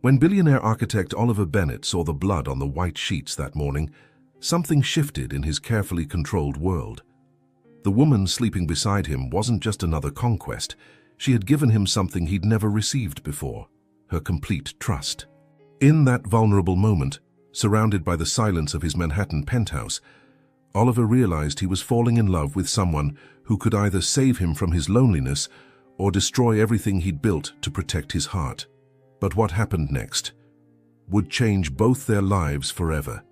When billionaire architect Oliver Bennett saw the blood on the white sheets that morning, something shifted in his carefully controlled world. The woman sleeping beside him wasn't just another conquest. She had given him something he'd never received before, her complete trust. In that vulnerable moment, surrounded by the silence of his Manhattan penthouse, Oliver realized he was falling in love with someone who could either save him from his loneliness or destroy everything he'd built to protect his heart. But what happened next would change both their lives forever.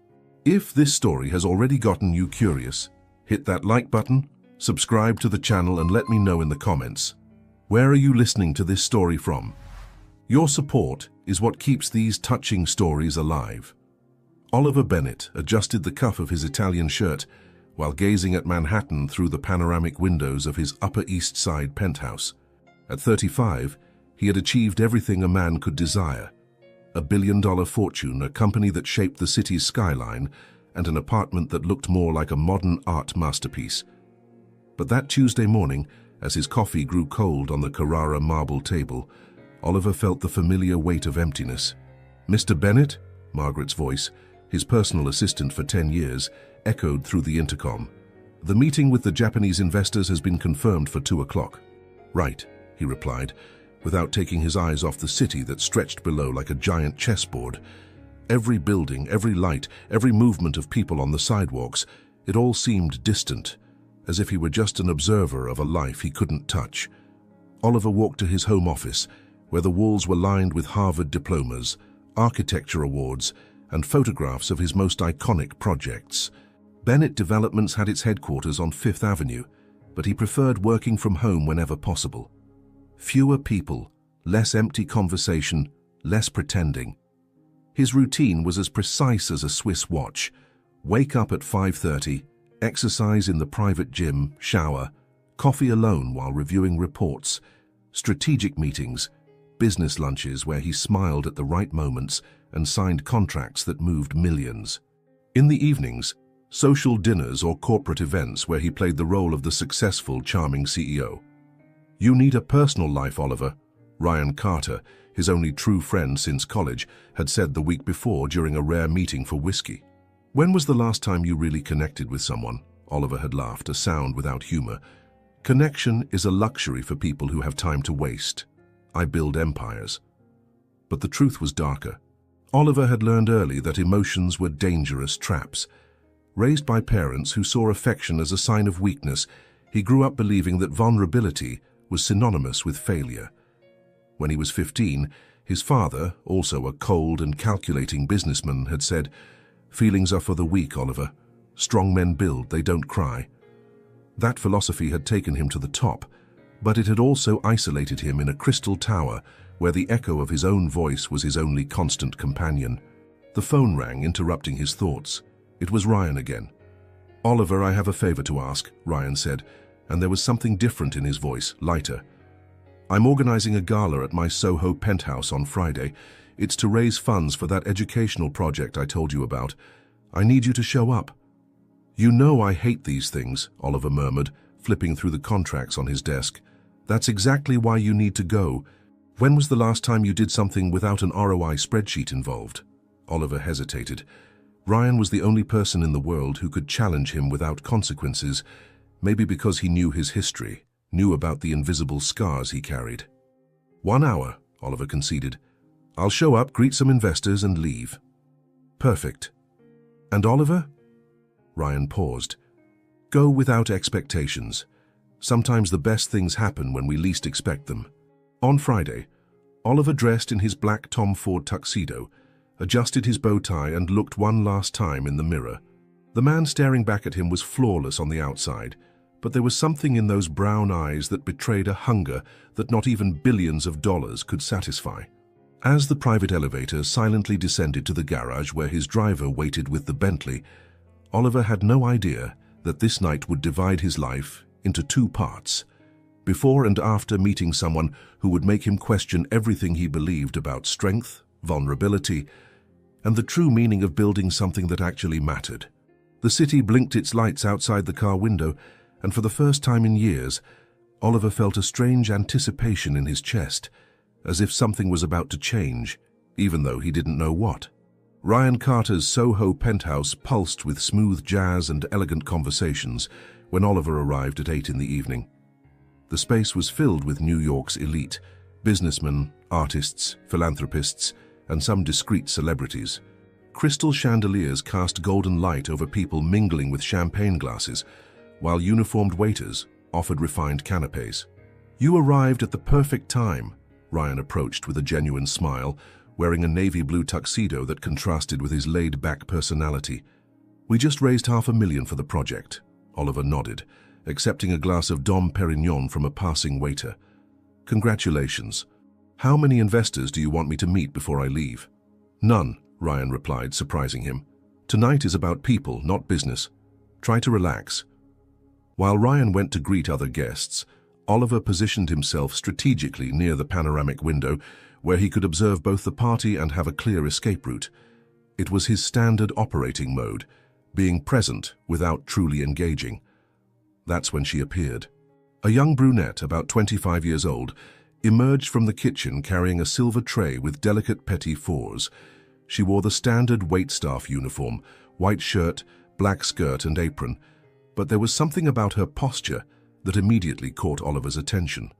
If this story has already gotten you curious, hit that like button, subscribe to the channel, and let me know in the comments. Where are you listening to this story from? Your support is what keeps these touching stories alive. Oliver Bennett adjusted the cuff of his Italian shirt while gazing at Manhattan through the panoramic windows of his Upper East Side penthouse. At 35, he had achieved everything a man could desire: a billion-dollar fortune, a company that shaped the city's skyline, and an apartment that looked more like a modern art masterpiece. But that Tuesday morning, as his coffee grew cold on the Carrara marble table, Oliver felt the familiar weight of emptiness. "Mr. Bennett?" Margaret's voice, his personal assistant for 10 years, echoed through the intercom. "The meeting with the Japanese investors has been confirmed for 2 o'clock. "Right," he replied, without taking his eyes off the city that stretched below like a giant chessboard. Every building, every light, every movement of people on the sidewalks, it all seemed distant, as if he were just an observer of a life he couldn't touch. Oliver walked to his home office, where the walls were lined with Harvard diplomas, architecture awards, and photographs of his most iconic projects. Bennett Developments had its headquarters on Fifth Avenue, but he preferred working from home whenever possible. Fewer people, less empty conversation, less pretending. His routine was as precise as a Swiss watch. Wake up at 5:30, exercise in the private gym, shower, coffee alone while reviewing reports, strategic meetings, business lunches where he smiled at the right moments and signed contracts that moved millions. In the evenings, social dinners or corporate events where he played the role of the successful, charming CEO. "You need a personal life, Oliver," Ryan Carter, his only true friend since college, had said the week before during a rare meeting for whiskey. "When was the last time you really connected with someone?" Oliver had laughed, a sound without humor. "Connection is a luxury for people who have time to waste. I build empires." But the truth was darker. Oliver had learned early that emotions were dangerous traps. Raised by parents who saw affection as a sign of weakness, he grew up believing that vulnerability was synonymous with failure. When he was 15, his father, also a cold and calculating businessman, had said, "Feelings are for the weak, Oliver. Strong men build, they don't cry." That philosophy had taken him to the top, but it had also isolated him in a crystal tower where the echo of his own voice was his only constant companion. The phone rang, interrupting his thoughts. It was Ryan again. "Oliver, I have a favor to ask," Ryan said, and there was something different in his voice, lighter. "I'm organizing a gala at my Soho penthouse on Friday. It's to raise funds for that educational project I told you about. I need you to show up." "You know I hate these things," Oliver murmured, flipping through the contracts on his desk. "That's exactly why you need to go. When was the last time you did something without an ROI spreadsheet involved?" Oliver hesitated. Ryan was the only person in the world who could challenge him without consequences, maybe because he knew his history, knew about the invisible scars he carried. "1 hour, Oliver conceded. "I'll show up, greet some investors, and leave." "Perfect. And Oliver?" Ryan paused. "Go without expectations. Sometimes the best things happen when we least expect them." On Friday, Oliver dressed in his black Tom Ford tuxedo, adjusted his bow tie, and looked one last time in the mirror. The man staring back at him was flawless on the outside, but there was something in those brown eyes that betrayed a hunger that not even billions of dollars could satisfy. As the private elevator silently descended to the garage where his driver waited with the Bentley, Oliver had no idea that this night would divide his life into 2 parts. Before and after meeting someone who would make him question everything he believed about strength, vulnerability, and the true meaning of building something that actually mattered. The city blinked its lights outside the car window, and for the first time in years, Oliver felt a strange anticipation in his chest, as if something was about to change, even though he didn't know what. Ryan Carter's Soho penthouse pulsed with smooth jazz and elegant conversations when Oliver arrived at 8 in the evening. The space was filled with New York's elite, businessmen, artists, philanthropists, and some discreet celebrities. Crystal chandeliers cast golden light over people mingling with champagne glasses, while uniformed waiters offered refined canapes. "You arrived at the perfect time," Ryan approached with a genuine smile, wearing a navy blue tuxedo that contrasted with his laid-back personality. "We just raised $500,000 for the project." Oliver nodded, accepting a glass of Dom Perignon from a passing waiter. "Congratulations. How many investors do you want me to meet before I leave?" "None," Ryan replied, surprising him. "Tonight is about people, not business. Try to relax." While Ryan went to greet other guests, Oliver positioned himself strategically near the panoramic window where he could observe both the party and have a clear escape route. It was his standard operating mode, being present without truly engaging. That's when she appeared. A young brunette, about 25 years old, emerged from the kitchen carrying a silver tray with delicate petit fours. She wore the standard waitstaff uniform, white shirt, black skirt and apron, but there was something about her posture that immediately caught Oliver's attention.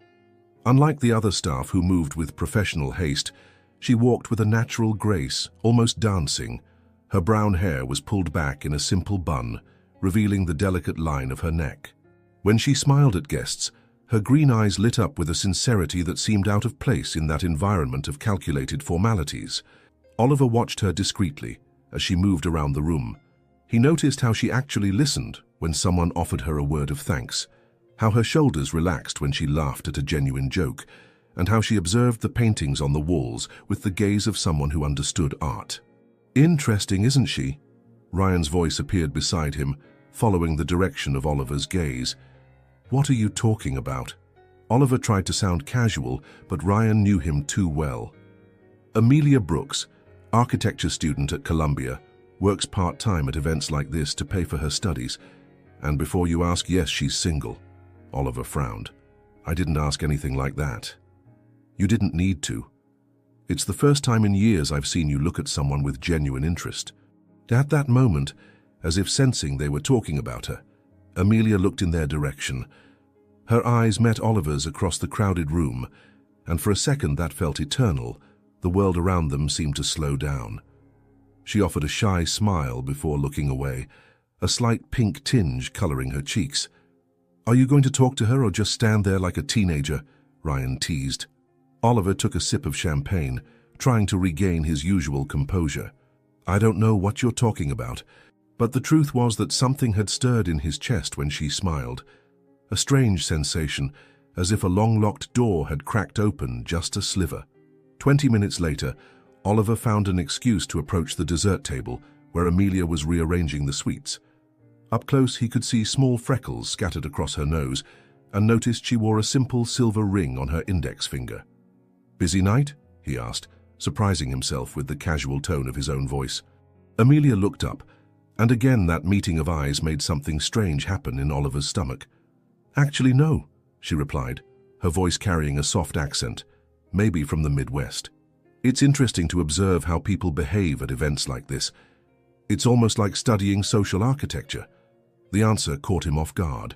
Unlike the other staff who moved with professional haste, she walked with a natural grace, almost dancing. Her brown hair was pulled back in a simple bun, revealing the delicate line of her neck. When she smiled at guests, her green eyes lit up with a sincerity that seemed out of place in that environment of calculated formalities. Oliver watched her discreetly as she moved around the room. He noticed how she actually listened when someone offered her a word of thanks, how her shoulders relaxed when she laughed at a genuine joke, and how she observed the paintings on the walls with the gaze of someone who understood art. "Interesting, isn't she?" Ryan's voice appeared beside him, following the direction of Oliver's gaze. "What are you talking about?" Oliver tried to sound casual, but Ryan knew him too well. "Amelia Brooks, architecture student at Columbia, works part-time at events like this to pay for her studies. And before you ask, yes, she's single." Oliver frowned. "I didn't ask anything like that." "You didn't need to. It's the first time in years I've seen you look at someone with genuine interest." At that moment, as if sensing they were talking about her, Amelia looked in their direction. Her eyes met Oliver's across the crowded room, and for a second that felt eternal. The world around them seemed to slow down. She offered a shy smile before looking away, a slight pink tinge coloring her cheeks. "Are you going to talk to her or just stand there like a teenager?" Ryan teased. Oliver took a sip of champagne, trying to regain his usual composure. "I don't know what you're talking about," but the truth was that something had stirred in his chest when she smiled. A strange sensation, as if a long-locked door had cracked open just a sliver. 20 minutes later, Oliver found an excuse to approach the dessert table, where Amelia was rearranging the sweets. Up close, he could see small freckles scattered across her nose, and noticed she wore a simple silver ring on her index finger. "Busy night?" he asked, surprising himself with the casual tone of his own voice. Amelia looked up, and again that meeting of eyes made something strange happen in Oliver's stomach. "Actually, no," she replied, her voice carrying a soft accent, maybe from the Midwest. "It's interesting to observe how people behave at events like this. It's almost like studying social architecture." The answer caught him off guard.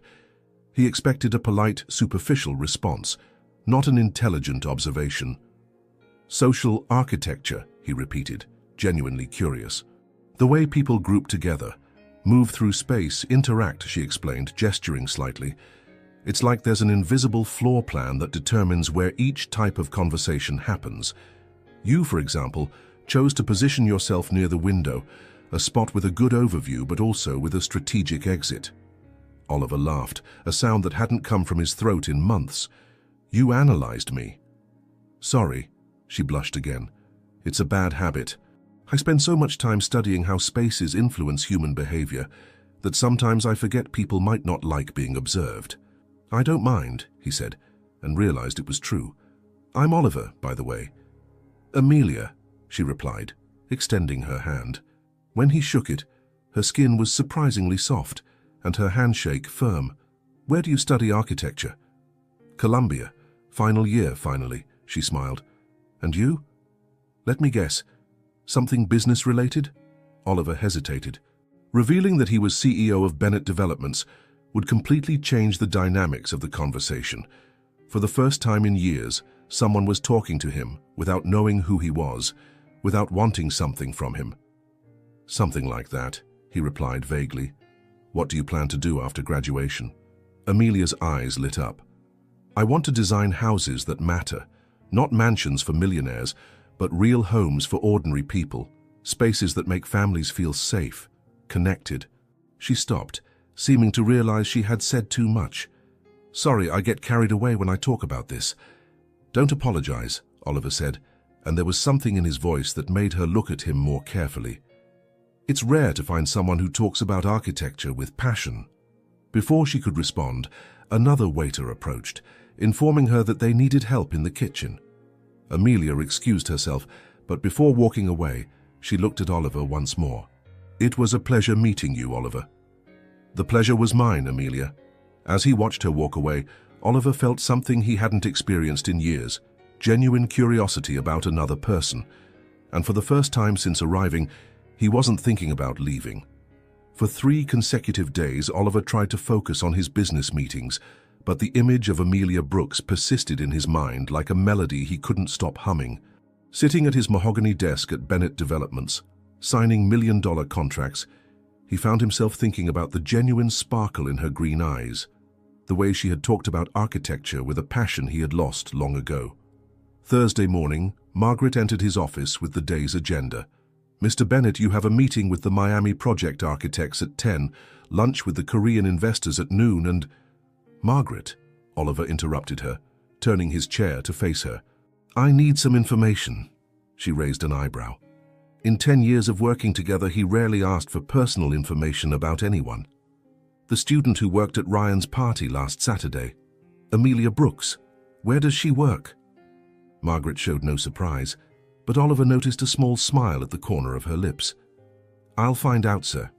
He expected a polite, superficial response, not an intelligent observation. "Social architecture," he repeated, genuinely curious. "The way people group together, move through space, interact," she explained, gesturing slightly. "It's like there's an invisible floor plan that determines where each type of conversation happens. You, for example, chose to position yourself near the window, a spot with a good overview but also with a strategic exit." Oliver laughed, a sound that hadn't come from his throat in months. "You analyzed me." "Sorry," she blushed again. "It's a bad habit. I spend so much time studying how spaces influence human behavior that sometimes I forget people might not like being observed." "I don't mind," he said, and realized it was true. "I'm Oliver, by the way." "Amelia," she replied, extending her hand. When he shook it, her skin was surprisingly soft, and her handshake firm. "Where do you study architecture?" "Columbia. Final year, finally," she smiled. "And you?" Let me guess. Something business-related? Oliver hesitated. Revealing that he was CEO of Bennett Developments would completely change the dynamics of the conversation. For the first time in years, someone was talking to him without knowing who he was, without wanting something from him. Something like that, he replied vaguely. What do you plan to do after graduation? Amelia's eyes lit up. I want to design houses that matter, not mansions for millionaires, but real homes for ordinary people, spaces that make families feel safe, connected. She stopped, seeming to realize she had said too much. Sorry, I get carried away when I talk about this. Don't apologize, Oliver said, and there was something in his voice that made her look at him more carefully. It's rare to find someone who talks about architecture with passion. Before she could respond, another waiter approached, informing her that they needed help in the kitchen. Amelia excused herself, but before walking away, she looked at Oliver once more. It was a pleasure meeting you, Oliver. The pleasure was mine, Amelia. As he watched her walk away, Oliver felt something he hadn't experienced in years, genuine curiosity about another person. And for the first time since arriving, he wasn't thinking about leaving. For 3 consecutive days, Oliver tried to focus on his business meetings, but the image of Amelia Brooks persisted in his mind like a melody he couldn't stop humming. Sitting at his mahogany desk at Bennett Developments, signing million-dollar contracts, he found himself thinking about the genuine sparkle in her green eyes, the way she had talked about architecture with a passion he had lost long ago. Thursday morning, Margaret entered his office with the day's agenda. Mr. Bennett, you have a meeting with the Miami project architects at 10, lunch with the Korean investors at noon, and... Margaret, Oliver interrupted her, turning his chair to face her. I need some information. She raised an eyebrow. In 10 years of working together, he rarely asked for personal information about anyone. The student who worked at Ryan's party last Saturday. Amelia Brooks. Where does she work? Margaret showed no surprise, but Oliver noticed a small smile at the corner of her lips. I'll find out, sir.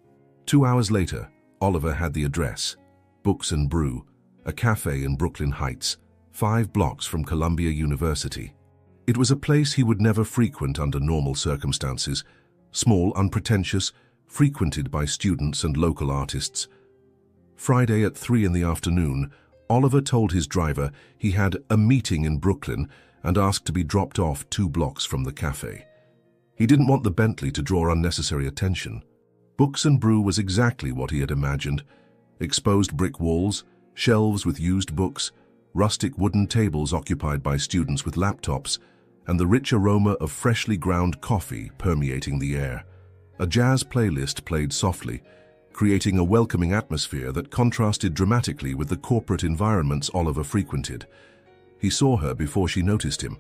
2 hours later, Oliver had the address. Books and Brew, a cafe in Brooklyn Heights, 5 blocks from Columbia University. It was a place he would never frequent under normal circumstances, small, unpretentious, frequented by students and local artists. Friday at 3 in the afternoon, Oliver told his driver he had a meeting in Brooklyn and asked to be dropped off 2 blocks from the cafe. He didn't want the Bentley to draw unnecessary attention. Books and Brew was exactly what he had imagined. Exposed brick walls, shelves with used books, rustic wooden tables occupied by students with laptops, and the rich aroma of freshly ground coffee permeating the air. A jazz playlist played softly, creating a welcoming atmosphere that contrasted dramatically with the corporate environments Oliver frequented. He saw her before she noticed him.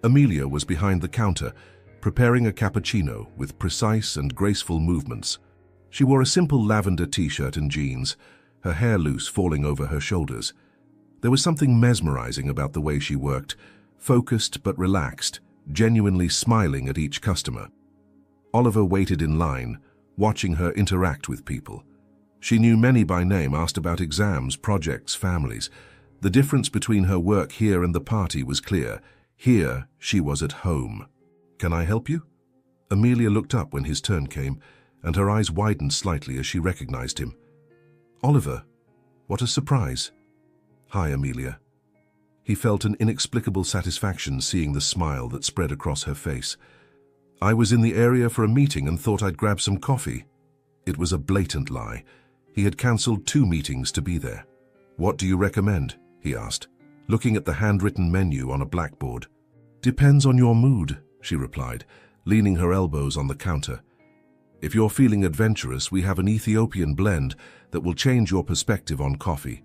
Amelia was behind the counter, preparing a cappuccino with precise and graceful movements. She wore a simple lavender t-shirt and jeans, her hair loose falling over her shoulders. There was something mesmerizing about the way she worked, focused but relaxed, genuinely smiling at each customer. Oliver waited in line, watching her interact with people. She knew many by name, asked about exams, projects, families. The difference between her work here and the party was clear. Here, she was at home. Can I help you? Amelia looked up when his turn came, and her eyes widened slightly as she recognized him. Oliver, what a surprise. Hi, Amelia. He felt an inexplicable satisfaction seeing the smile that spread across her face. I was in the area for a meeting and thought I'd grab some coffee. It was a blatant lie. He had cancelled 2 meetings to be there. What do you recommend? He asked, looking at the handwritten menu on a blackboard. Depends on your mood, she replied, leaning her elbows on the counter. If you're feeling adventurous, we have an Ethiopian blend that will change your perspective on coffee.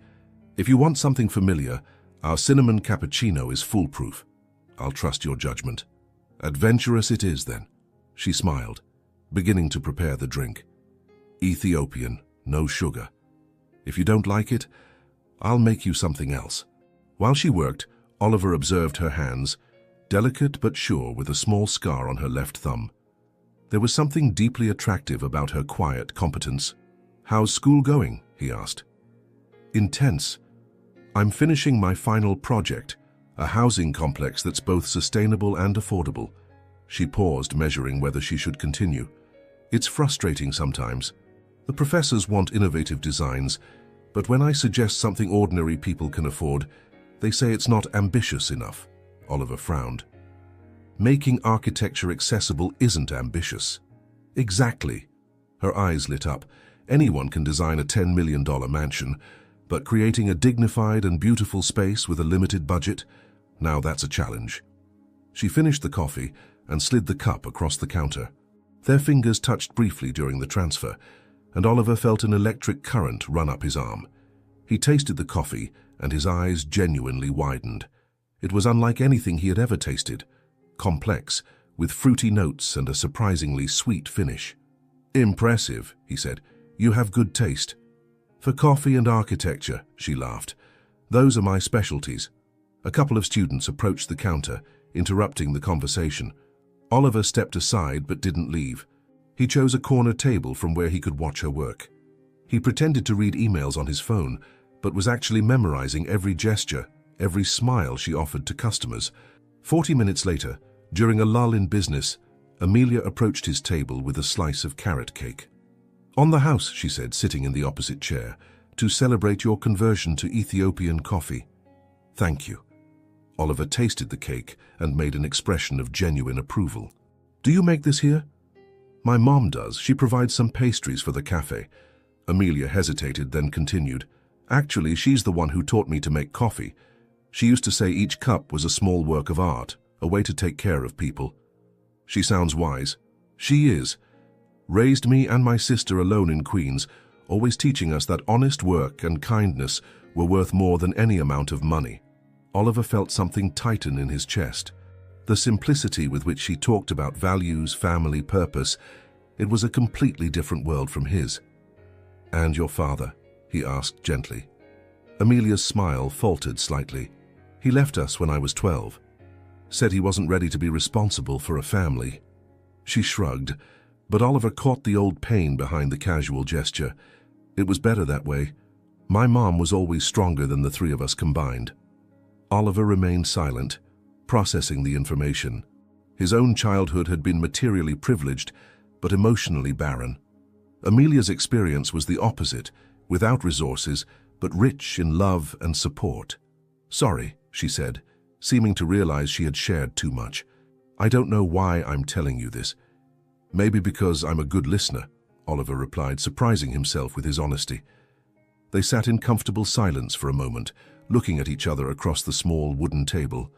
If you want something familiar, our cinnamon cappuccino is foolproof. I'll trust your judgment. Adventurous it is, then. She smiled, beginning to prepare the drink. Ethiopian, no sugar. If you don't like it, I'll make you something else. While she worked, Oliver observed her hands, delicate but sure, with a small scar on her left thumb. There was something deeply attractive about her quiet competence. How's school going? He asked. Intense. I'm finishing my final project, a housing complex that's both sustainable and affordable. She paused, measuring whether she should continue. It's frustrating sometimes. The professors want innovative designs, but when I suggest something ordinary people can afford, they say it's not ambitious enough. Oliver frowned. Making architecture accessible isn't ambitious. Exactly. Her eyes lit up. Anyone can design a $10 million mansion, but creating a dignified and beautiful space with a limited budget, now that's a challenge. She finished the coffee and slid the cup across the counter. Their fingers touched briefly during the transfer, and Oliver felt an electric current run up his arm. He tasted the coffee, and his eyes genuinely widened. It was unlike anything he had ever tasted. Complex, with fruity notes and a surprisingly sweet finish. Impressive, he said. You have good taste. For coffee and architecture, she laughed. Those are my specialties. A couple of students approached the counter, interrupting the conversation. Oliver stepped aside but didn't leave. He chose a corner table from where he could watch her work. He pretended to read emails on his phone, but was actually memorizing every gesture, every smile she offered to customers. 40 minutes later, during a lull in business, Amelia approached his table with a slice of carrot cake. On the house, she said, sitting in the opposite chair, to celebrate your conversion to Ethiopian coffee. Thank you. Oliver tasted the cake and made an expression of genuine approval. Do you make this here? My mom does. She provides some pastries for the cafe. Amelia hesitated, then continued. Actually, she's the one who taught me to make coffee. She used to say each cup was a small work of art, a way to take care of people. She sounds wise. She is. Raised me and my sister alone in Queens, always teaching us that honest work and kindness were worth more than any amount of money. Oliver felt something tighten in his chest. The simplicity with which she talked about values, family, purpose, it was a completely different world from his. And your father? He asked gently. Amelia's smile faltered slightly. He left us when I was 12. Said he wasn't ready to be responsible for a family. She shrugged, but Oliver caught the old pain behind the casual gesture. It was better that way. My mom was always stronger than the three of us combined. Oliver remained silent, processing the information. His own childhood had been materially privileged, but emotionally barren. Amelia's experience was the opposite, without resources, but rich in love and support. Sorry, she said, seeming to realize she had shared too much. I don't know why I'm telling you this. Maybe because I'm a good listener, Oliver replied, surprising himself with his honesty. They sat in comfortable silence for a moment, looking at each other across the small wooden table.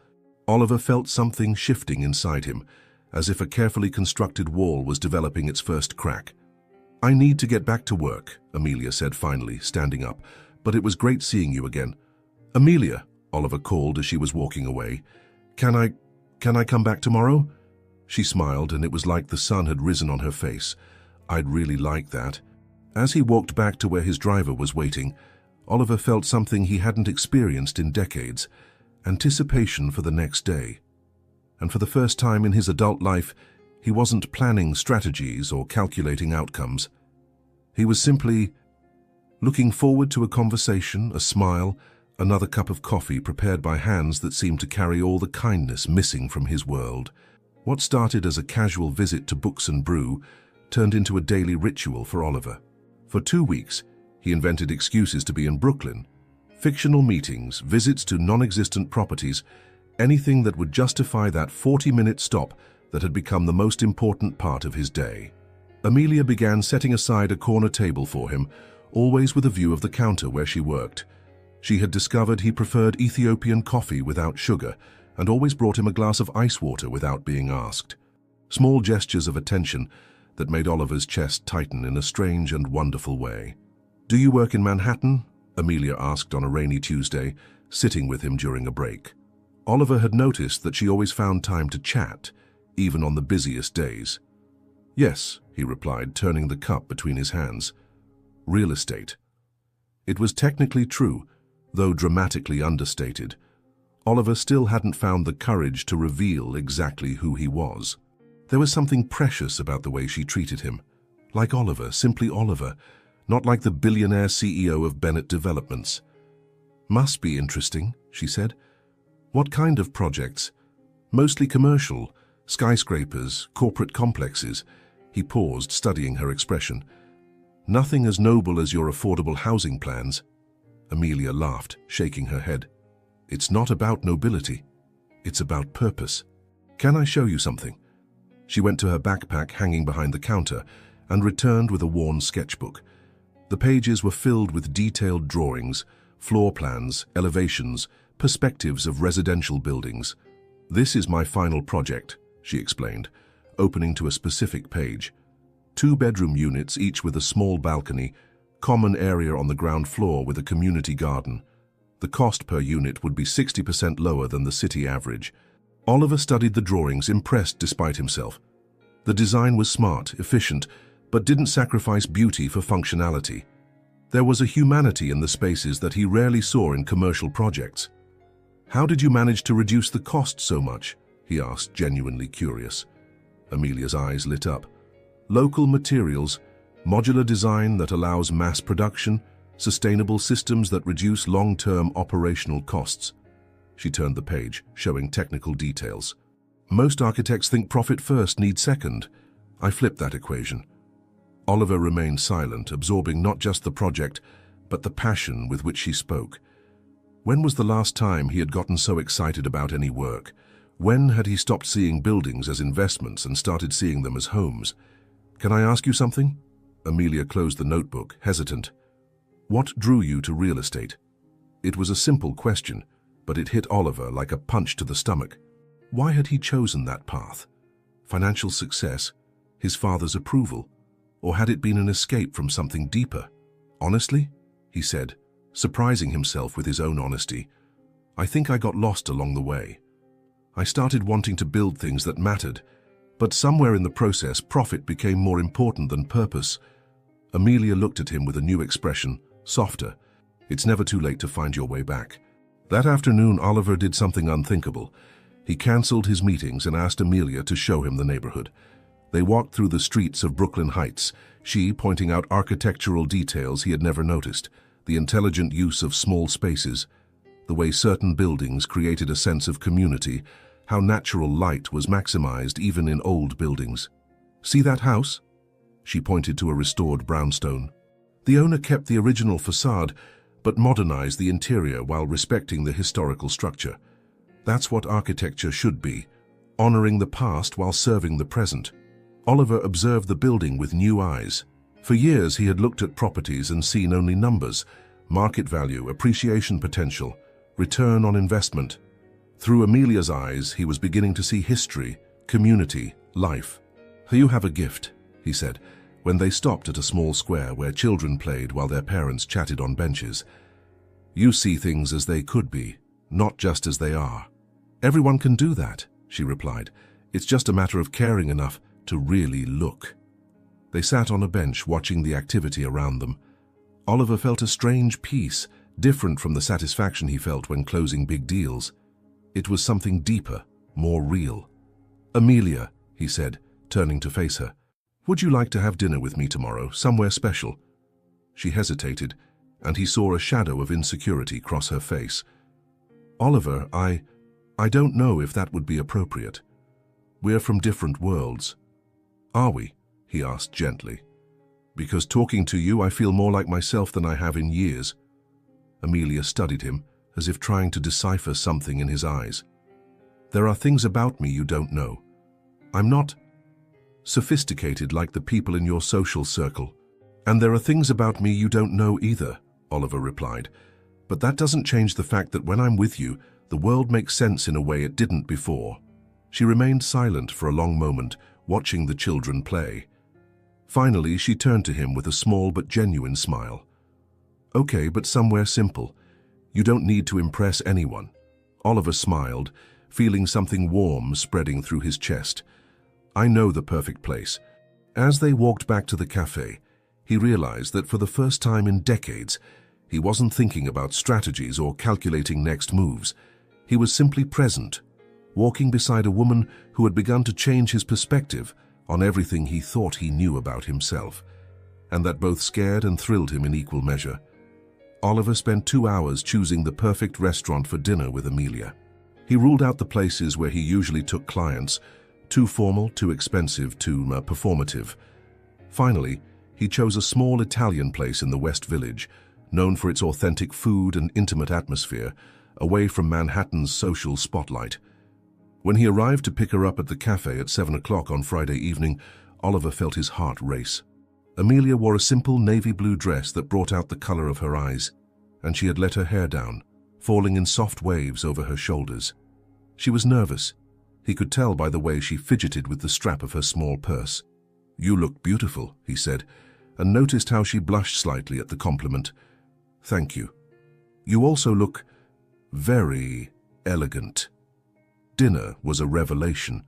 Oliver felt something shifting inside him, as if a carefully constructed wall was developing its first crack. I need to get back to work, Amelia said finally, standing up, but it was great seeing you again. Amelia, Oliver called as she was walking away. Can I come back tomorrow? She smiled, and it was like the sun had risen on her face. I'd really like that. As he walked back to where his driver was waiting, Oliver felt something he hadn't experienced in decades, anticipation for the next day. And for the first time in his adult life, he wasn't planning strategies or calculating outcomes. He was simply looking forward to a conversation, a smile, another cup of coffee prepared by hands that seemed to carry all the kindness missing from his world. What started as a casual visit to Books and Brew turned into a daily ritual for Oliver. For 2 weeks, he invented excuses to be in Brooklyn. Fictional meetings, visits to non-existent properties, anything that would justify that 40-minute stop that had become the most important part of his day. Amelia began setting aside a corner table for him, always with a view of the counter where she worked. She had discovered he preferred Ethiopian coffee without sugar and always brought him a glass of ice water without being asked. Small gestures of attention that made Oliver's chest tighten in a strange and wonderful way. Do you work in Manhattan? Amelia asked on a rainy Tuesday, sitting with him during a break. Oliver had noticed that she always found time to chat, even on the busiest days. Yes, he replied, turning the cup between his hands. Real estate. It was technically true, though dramatically understated. Oliver still hadn't found the courage to reveal exactly who he was. There was something precious about the way she treated him. Like Oliver, simply Oliver, not like the billionaire CEO of Bennett Developments. Must be interesting, she said. What kind of projects? Mostly commercial, Skyscrapers, corporate complexes. He paused, studying her expression. Nothing as noble as your affordable housing plans. Amelia laughed, shaking her head. It's not about nobility. It's about purpose. Can I show you something? She went to her backpack hanging behind the counter and returned with a worn sketchbook. The pages were filled with detailed drawings, floor plans, elevations, perspectives of residential buildings. This is my final project, she explained, opening to a specific page. 2-bedroom units, each with a small balcony, common area on the ground floor with a community garden. The cost per unit would be 60% lower than the city average. Oliver studied the drawings, impressed despite himself. The design was smart, efficient, but didn't sacrifice beauty for functionality. There was a humanity in the spaces that he rarely saw in commercial projects. How did you manage to reduce the cost so much? He asked, genuinely curious. Amelia's eyes lit up. Local materials, modular design that allows mass production, sustainable systems that reduce long-term operational costs. She turned the page, showing technical details. Most architects think profit first, need second. I flipped that equation. Oliver remained silent, absorbing not just the project, but the passion with which she spoke. When was the last time he had gotten so excited about any work? When had he stopped seeing buildings as investments and started seeing them as homes? Can I ask you something? Amelia closed the notebook, hesitant. What drew you to real estate? It was a simple question, but it hit Oliver like a punch to the stomach. Why had he chosen that path? Financial success? His father's approval? Or had it been an escape from something deeper? Honestly, he said, surprising himself with his own honesty, I think I got lost along the way. I started wanting to build things that mattered, but somewhere in the process, profit became more important than purpose. Amelia looked at him with a new expression, softer. It's never too late to find your way back. That afternoon, Oliver did something unthinkable. He cancelled his meetings and asked Amelia to show him the neighborhood. They walked through the streets of Brooklyn Heights, she pointing out architectural details he had never noticed, the intelligent use of small spaces, the way certain buildings created a sense of community, how natural light was maximized even in old buildings. See that house? She pointed to a restored brownstone. The owner kept the original facade, but modernized the interior while respecting the historical structure. That's what architecture should be, honoring the past while serving the present. Oliver observed the building with new eyes. For years he had looked at properties and seen only numbers, market value, appreciation potential, return on investment. Through Amelia's eyes, he was beginning to see history, community, life. You have a gift, he said, when they stopped at a small square where children played while their parents chatted on benches. You see things as they could be, not just as they are. Everyone can do that, she replied. It's just a matter of caring enough to really look. They sat on a bench watching the activity around them. Oliver felt a strange peace, different from the satisfaction he felt when closing big deals. It was something deeper, more real. Amelia, he said, turning to face her, would you like to have dinner with me tomorrow, somewhere special? She hesitated, and he saw a shadow of insecurity cross her face. Oliver, I don't know if that would be appropriate. We're from different worlds. Are we? He asked gently. Because talking to you, I feel more like myself than I have in years. Amelia studied him, as if trying to decipher something in his eyes. There are things about me you don't know. I'm not sophisticated like the people in your social circle. And there are things about me you don't know either, Oliver replied. But that doesn't change the fact that when I'm with you, the world makes sense in a way it didn't before. She remained silent for a long moment, watching the children play. Finally, she turned to him with a small but genuine smile. Okay, but somewhere simple. You don't need to impress anyone. Oliver smiled, feeling something warm spreading through his chest. I know the perfect place. As they walked back to the cafe, he realized that for the first time in decades, he wasn't thinking about strategies or calculating next moves. He was simply present, walking beside a woman who had begun to change his perspective on everything he thought he knew about himself, and that both scared and thrilled him in equal measure. Oliver spent 2 hours choosing the perfect restaurant for dinner with Amelia. He ruled out the places where he usually took clients, Too formal, too expensive, too performative. Finally, he chose a small Italian place in the West Village, known for its authentic food and intimate atmosphere, away from Manhattan's social spotlight. When he arrived to pick her up at the cafe at 7 o'clock on Friday evening, Oliver felt his heart race. Amelia wore a simple navy blue dress that brought out the color of her eyes, and she had let her hair down, falling in soft waves over her shoulders. She was nervous. He could tell by the way she fidgeted with the strap of her small purse. "You look beautiful," he said, and noticed how she blushed slightly at the compliment. "Thank you. You also look very elegant." Dinner was a revelation.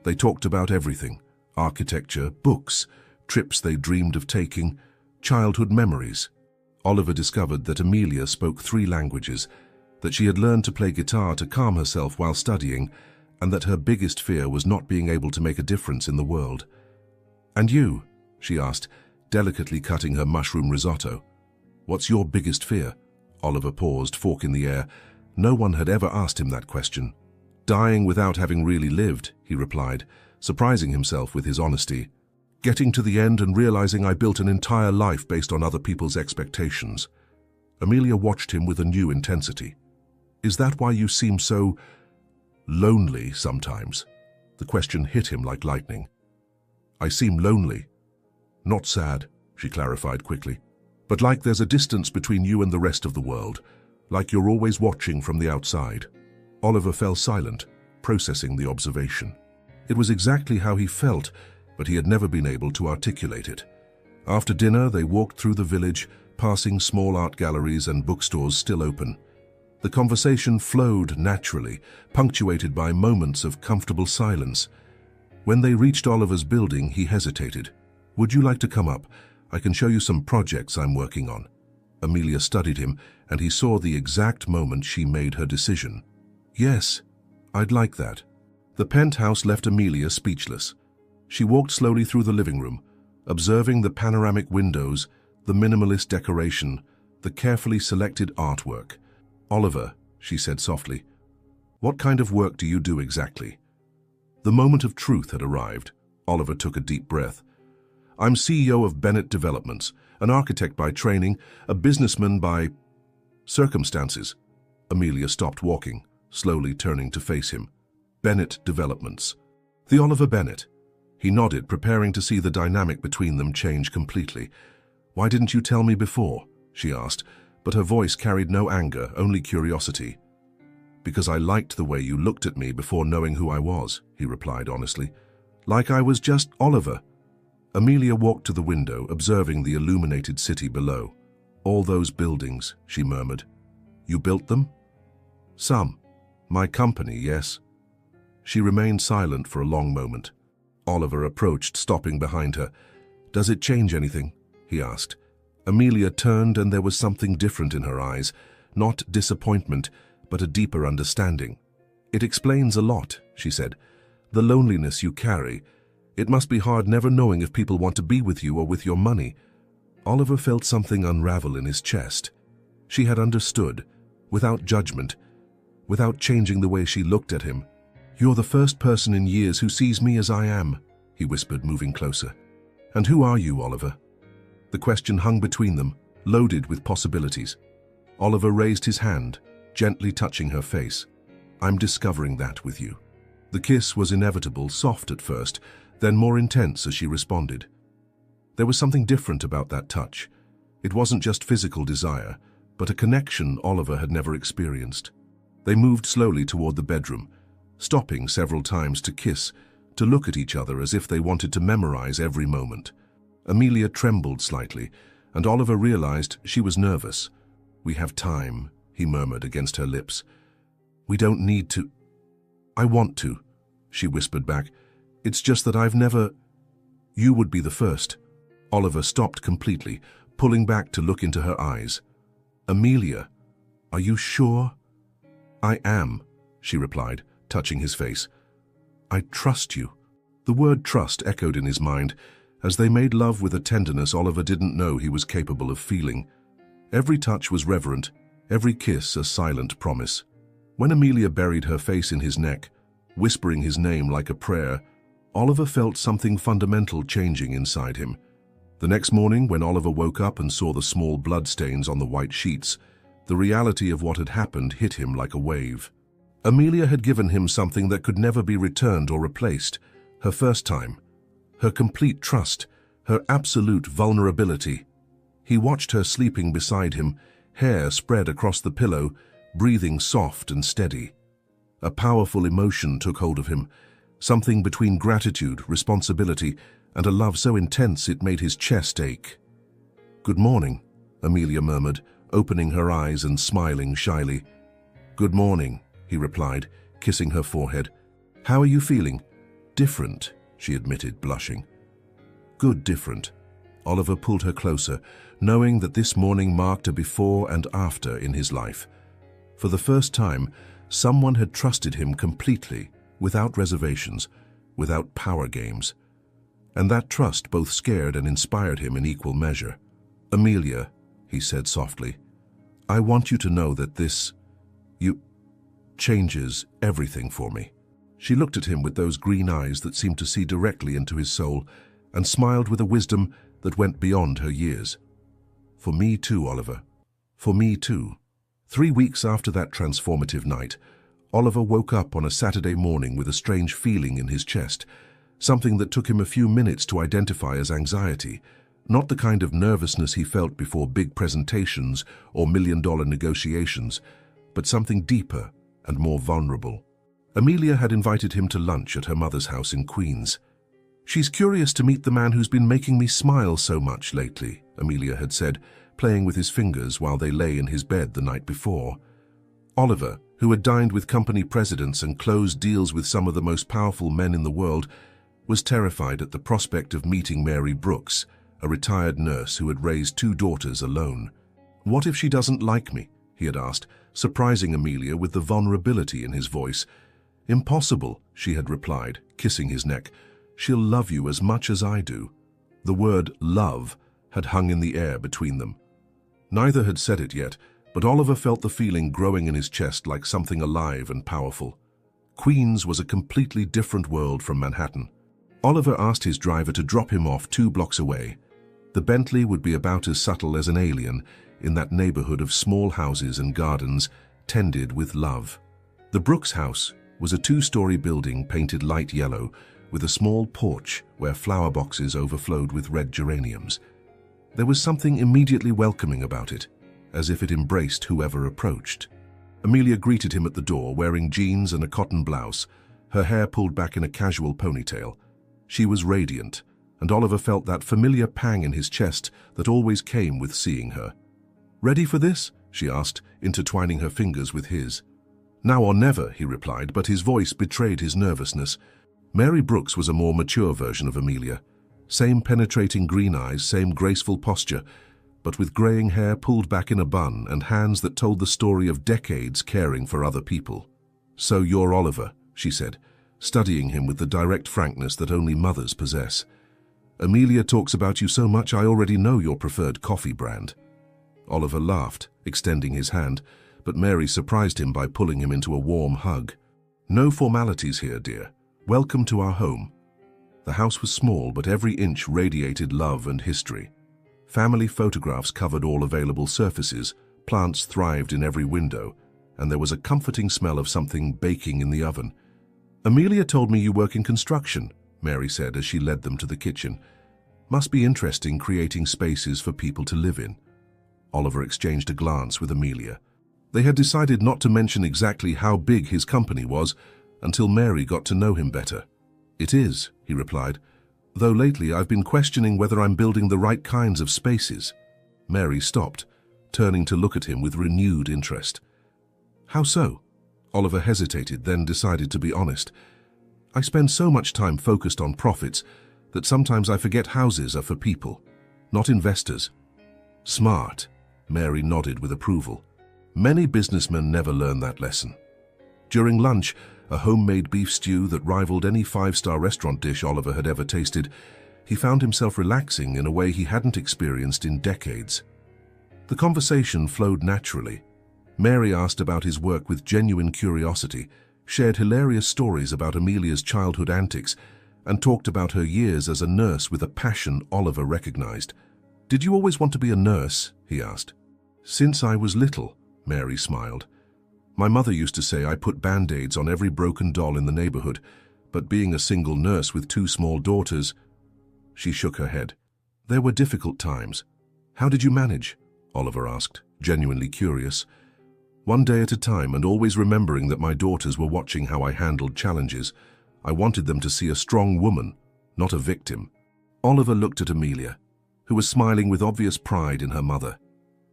They talked about everything: architecture, books, trips they dreamed of taking, childhood memories. Oliver discovered that Amelia spoke 3 languages, that she had learned to play guitar to calm herself while studying, and that her biggest fear was not being able to make a difference in the world. "And you?" she asked, delicately cutting her mushroom risotto. "What's your biggest fear?" Oliver paused, fork in the air. No one had ever asked him that question. "Dying without having really lived," he replied, surprising himself with his honesty. "Getting to the end and realizing I built an entire life based on other people's expectations." Amelia watched him with a new intensity. "Is that why you seem so lonely sometimes?" The question hit him like lightning. "I seem lonely. Not sad," she clarified quickly. "But like there's a distance between you and the rest of the world, like you're always watching from the outside." Oliver fell silent, processing the observation. It was exactly how he felt, but he had never been able to articulate it. After dinner, they walked through the village, passing small art galleries and bookstores still open. The conversation flowed naturally, punctuated by moments of comfortable silence. When they reached Oliver's building, he hesitated. "Would you like to come up? I can show you some projects I'm working on." Amelia studied him, and he saw the exact moment she made her decision. "Yes, I'd like that." The penthouse left Amelia speechless. She walked slowly through the living room, observing the panoramic windows, the minimalist decoration, the carefully selected artwork. "Oliver," she said softly, "what kind of work do you do exactly?" The moment of truth had arrived. Oliver took a deep breath. "I'm CEO of Bennett Developments, an architect by training, a businessman by circumstances." Amelia stopped walking, slowly turning to face him. "Bennett Developments. The Oliver Bennett." He nodded, preparing to see the dynamic between them change completely. "Why didn't you tell me before?" she asked, but her voice carried no anger, only curiosity. "Because I liked the way you looked at me before knowing who I was," he replied honestly. "Like I was just Oliver." Amelia walked to the window, observing the illuminated city below. "All those buildings," she murmured. "You built them?" "Some. My company, yes." She remained silent for a long moment. Oliver approached, stopping behind her. "Does it change anything?" he asked. Amelia turned, and there was something different in her eyes, not disappointment, but a deeper understanding. "It explains a lot," she said. "The loneliness you carry. It must be hard never knowing if people want to be with you or with your money." Oliver felt something unravel in his chest. She had understood, without judgment, without changing the way she looked at him. "You're the first person in years who sees me as I am," he whispered, moving closer. "And who are you, Oliver?" The question hung between them, loaded with possibilities. Oliver raised his hand, gently touching her face. "I'm discovering that with you." The kiss was inevitable, soft at first, then more intense as she responded. There was something different about that touch. It wasn't just physical desire, but a connection Oliver had never experienced. They moved slowly toward the bedroom, stopping several times to kiss, to look at each other as if they wanted to memorize every moment. Amelia trembled slightly, and Oliver realized she was nervous. "We have time," he murmured against her lips. "We don't need to." "I want to," she whispered back. "It's just that I've never—" "You would be the first." Oliver stopped completely, pulling back to look into her eyes. "Amelia, are you sure?" "I am," she replied, touching his face. "I trust you." The word trust echoed in his mind as they made love with a tenderness Oliver didn't know he was capable of feeling. Every touch was reverent, every kiss a silent promise. When Amelia buried her face in his neck, whispering his name like a prayer, Oliver felt something fundamental changing inside him. The next morning, when Oliver woke up and saw the small bloodstains on the white sheets, the reality of what had happened hit him like a wave. Amelia had given him something that could never be returned or replaced, her first time, her complete trust, her absolute vulnerability. He watched her sleeping beside him, hair spread across the pillow, breathing soft and steady. A powerful emotion took hold of him, something between gratitude, responsibility, and a love so intense it made his chest ache. "Good morning," Amelia murmured, opening her eyes and smiling shyly. "Good morning," he replied, kissing her forehead. "How are you feeling?" "Different," she admitted, blushing. "Good, different." Oliver pulled her closer, knowing that this morning marked a before and after in his life. For the first time, someone had trusted him completely, without reservations, without power games. And that trust both scared and inspired him in equal measure. "Amelia," he said softly, "I want you to know that you changes everything for me." She looked at him with those green eyes that seemed to see directly into his soul, and smiled with a wisdom that went beyond her years. "For me too, Oliver. For me too." 3 weeks after that transformative night, Oliver woke up on a Saturday morning with a strange feeling in his chest, something that took him a few minutes to identify as anxiety, not the kind of nervousness he felt before big presentations or million-dollar negotiations, but something deeper and more vulnerable. Amelia had invited him to lunch at her mother's house in Queens. "She's curious to meet the man who's been making me smile so much lately," Amelia had said, playing with his fingers while they lay in his bed the night before. Oliver, who had dined with company presidents and closed deals with some of the most powerful men in the world, was terrified at the prospect of meeting Mary Brooks, a retired nurse who had raised 2 daughters alone. "What if she doesn't like me?" he had asked, surprising Amelia with the vulnerability in his voice. "Impossible," she had replied, kissing his neck. "She'll love you as much as I do." The word love had hung in the air between them. Neither had said it yet, but Oliver felt the feeling growing in his chest like something alive and powerful. Queens was a completely different world from Manhattan. Oliver asked his driver to drop him off 2 blocks away. The Bentley would be about as subtle as an alien in that neighborhood of small houses and gardens tended with love. The Brooks house was a 2-story building painted light yellow with a small porch where flower boxes overflowed with red geraniums. There was something immediately welcoming about it, as if it embraced whoever approached. Amelia greeted him at the door wearing jeans and a cotton blouse, her hair pulled back in a casual ponytail. She was radiant, and Oliver felt that familiar pang in his chest that always came with seeing her. "Ready for this?" she asked, intertwining her fingers with his. "Now or never," he replied, but his voice betrayed his nervousness. Mary Brooks was a more mature version of Amelia. Same penetrating green eyes, same graceful posture, but with graying hair pulled back in a bun and hands that told the story of decades caring for other people. "So you're Oliver," she said, studying him with the direct frankness that only mothers possess. "Amelia talks about you so much I already know your preferred coffee brand." Oliver laughed, extending his hand, but Mary surprised him by pulling him into a warm hug. "No formalities here, dear. Welcome to our home." The house was small, but every inch radiated love and history. Family photographs covered all available surfaces, plants thrived in every window, and there was a comforting smell of something baking in the oven. "Amelia told me you work in construction," Mary said as she led them to the kitchen. "Must be interesting creating spaces for people to live in." Oliver exchanged a glance with Amelia. They had decided not to mention exactly how big his company was until Mary got to know him better. "It is," he replied, "though lately I've been questioning whether I'm building the right kinds of spaces." Mary stopped, turning to look at him with renewed interest. "How so?" Oliver hesitated, then decided to be honest. "I spend so much time focused on profits that sometimes I forget houses are for people, not investors." "Smart," Mary nodded with approval. Many businessmen never learn that lesson. During lunch, a homemade beef stew that rivaled any 5-star restaurant dish Oliver had ever tasted, he found himself relaxing in a way he hadn't experienced in decades. The conversation flowed naturally. Mary asked about his work with genuine curiosity, shared hilarious stories about Amelia's childhood antics, and talked about her years as a nurse with a passion Oliver recognized. "Did you always want to be a nurse?" he asked. "Since I was little," Mary smiled. "My mother used to say I put band-aids on every broken doll in the neighborhood, but being a single nurse with 2 small daughters—" She shook her head. "There were difficult times. How did you manage?" Oliver asked, genuinely curious. "One day at a time, and always remembering that my daughters were watching how I handled challenges. I wanted them to see a strong woman, not a victim." Oliver looked at Amelia, who was smiling with obvious pride in her mother.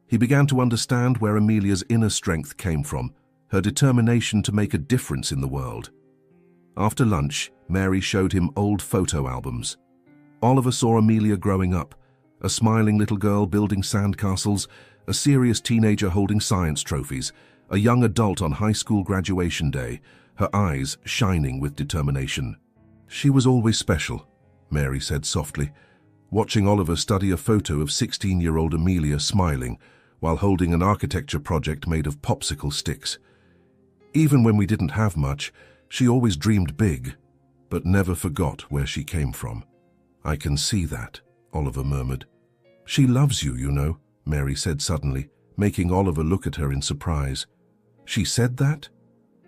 He began to understand where Amelia's inner strength came from, her determination to make a difference in the world. After lunch, Mary showed him old photo albums. Oliver saw Amelia growing up, a smiling little girl building sandcastles, a serious teenager holding science trophies, a young adult on high school graduation day, her eyes shining with determination. "She was always special," Mary said softly, watching Oliver study a photo of 16-year-old Amelia smiling while holding an architecture project made of popsicle sticks. "Even when we didn't have much, she always dreamed big, but never forgot where she came from." "I can see that," Oliver murmured. "She loves you, you know," Mary said suddenly, making Oliver look at her in surprise. "She said that?"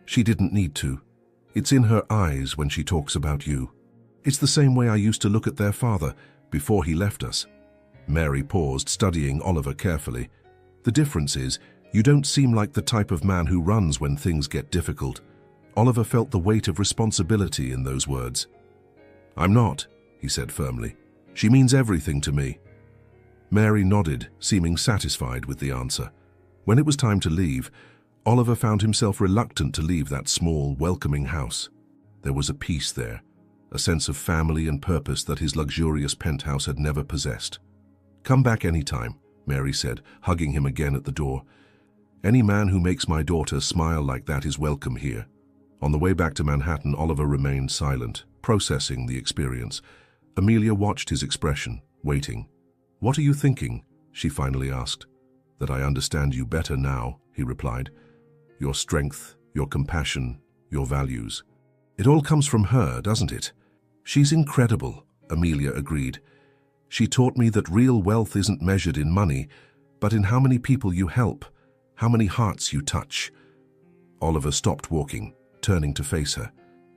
"She didn't need to. It's in her eyes when she talks about you. It's the same way I used to look at their father before he left us." Mary paused, studying Oliver carefully. "The difference is, you don't seem like the type of man who runs when things get difficult." Oliver felt the weight of responsibility in those words. "I'm not," he said firmly. "She means everything to me." Mary nodded, seeming satisfied with the answer. When it was time to leave, Oliver found himself reluctant to leave that small, welcoming house. There was a peace there, a sense of family and purpose that his luxurious penthouse had never possessed. "Come back any time," Mary said, hugging him again at the door. "Any man who makes my daughter smile like that is welcome here." On the way back to Manhattan, Oliver remained silent, processing the experience. Amelia watched his expression, waiting. "What are you thinking?" she finally asked. "That I understand you better now," he replied. "Your strength, your compassion, your values. It all comes from her, doesn't it?" "She's incredible," Amelia agreed. "She taught me that real wealth isn't measured in money, but in how many people you help, how many hearts you touch." Oliver stopped walking, turning to face her.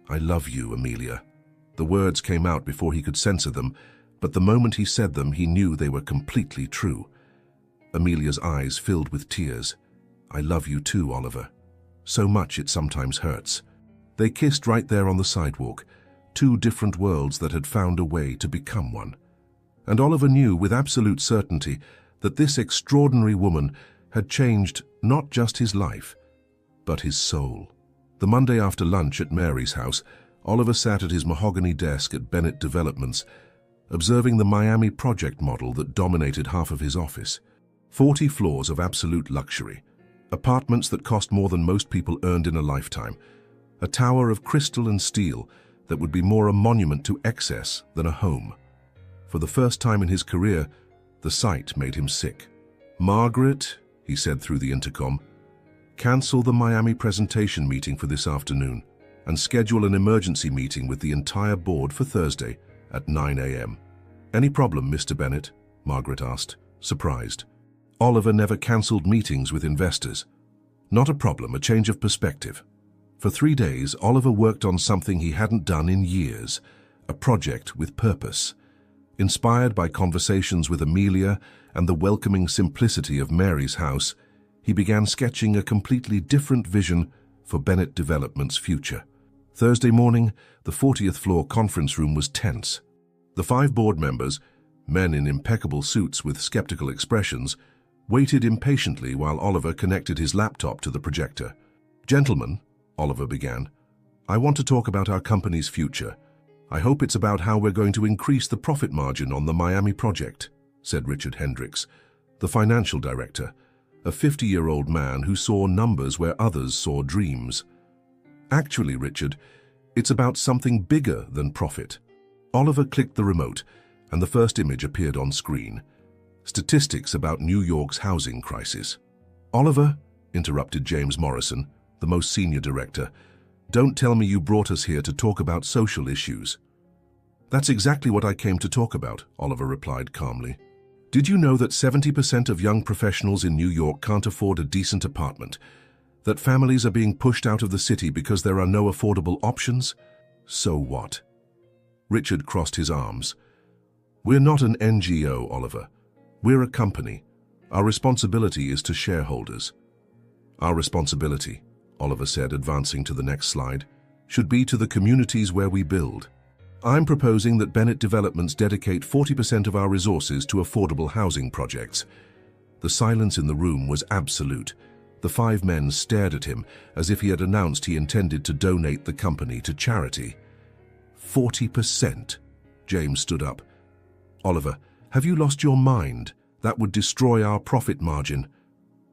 "I love you, Amelia." The words came out before he could censor them, but the moment he said them, he knew they were completely true. Amelia's eyes filled with tears. "I love you too, Oliver. So much it sometimes hurts." They kissed right there on the sidewalk, 2 different worlds that had found a way to become one. And Oliver knew with absolute certainty that this extraordinary woman had changed not just his life, but his soul. The Monday after lunch at Mary's house, Oliver sat at his mahogany desk at Bennett Developments, observing the Miami project model that dominated half of his office. 40 floors of absolute luxury, apartments that cost more than most people earned in a lifetime, a tower of crystal and steel that would be more a monument to excess than a home. For the first time in his career, the sight made him sick. "Margaret," he said through the intercom, "cancel the Miami presentation meeting for this afternoon and schedule an emergency meeting with the entire board for Thursday at 9 a.m. "Any problem, Mr. Bennett?" Margaret asked, surprised. Oliver never cancelled meetings with investors. "Not a problem, a change of perspective." For 3 days, Oliver worked on something he hadn't done in years, a project with purpose. Inspired by conversations with Amelia and the welcoming simplicity of Mary's house, he began sketching a completely different vision for Bennett Development's future. Thursday morning, the 40th floor conference room was tense. The 5 board members, men in impeccable suits with skeptical expressions, waited impatiently while Oliver connected his laptop to the projector. "Gentlemen," Oliver began, "I want to talk about our company's future. I hope it's about how we're going to increase the profit margin on the Miami project," said Richard Hendricks, the financial director, a 50-year-old man who saw numbers where others saw dreams. "Actually, Richard, it's about something bigger than profit." Oliver clicked the remote, and the first image appeared on screen. Statistics about New York's housing crisis. "Oliver," interrupted James Morrison, the most senior director, "don't tell me you brought us here to talk about social issues." That's exactly what I came to talk about, Oliver replied calmly. Did you know that 70% of young professionals in New York can't afford a decent apartment? That families are being pushed out of the city because there are no affordable options? So what? Richard crossed his arms. We're not an NGO, Oliver. We're a company. Our responsibility is to shareholders. Our responsibility, Oliver said, advancing to the next slide, should be to the communities where we build. I'm proposing that Bennett Developments dedicate 40% of our resources to affordable housing projects. The silence in the room was absolute. The 5 men stared at him as if he had announced he intended to donate the company to charity. 40%? James stood up. Oliver, have you lost your mind? That would destroy our profit margin.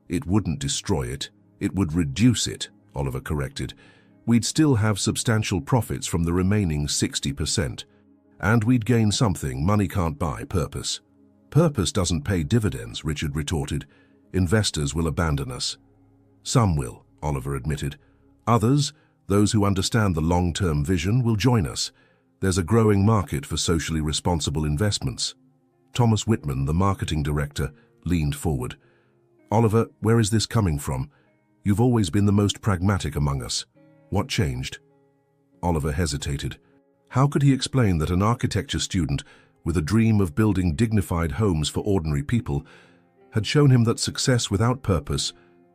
It wouldn't destroy it. It would reduce it, Oliver corrected. We'd still have substantial profits from the remaining 60%. And we'd gain something money can't buy: purpose. Purpose doesn't pay dividends, Richard retorted. Investors will abandon us. Some will, Oliver admitted. Others, those who understand the long-term vision, will join us. There's a growing market for socially responsible investments. Thomas Whitman, the marketing director, leaned forward. Oliver, where is this coming from? You've always been the most pragmatic among us. What changed? Oliver hesitated. How could he explain that an architecture student with a dream of building dignified homes for ordinary people had shown him that success without purpose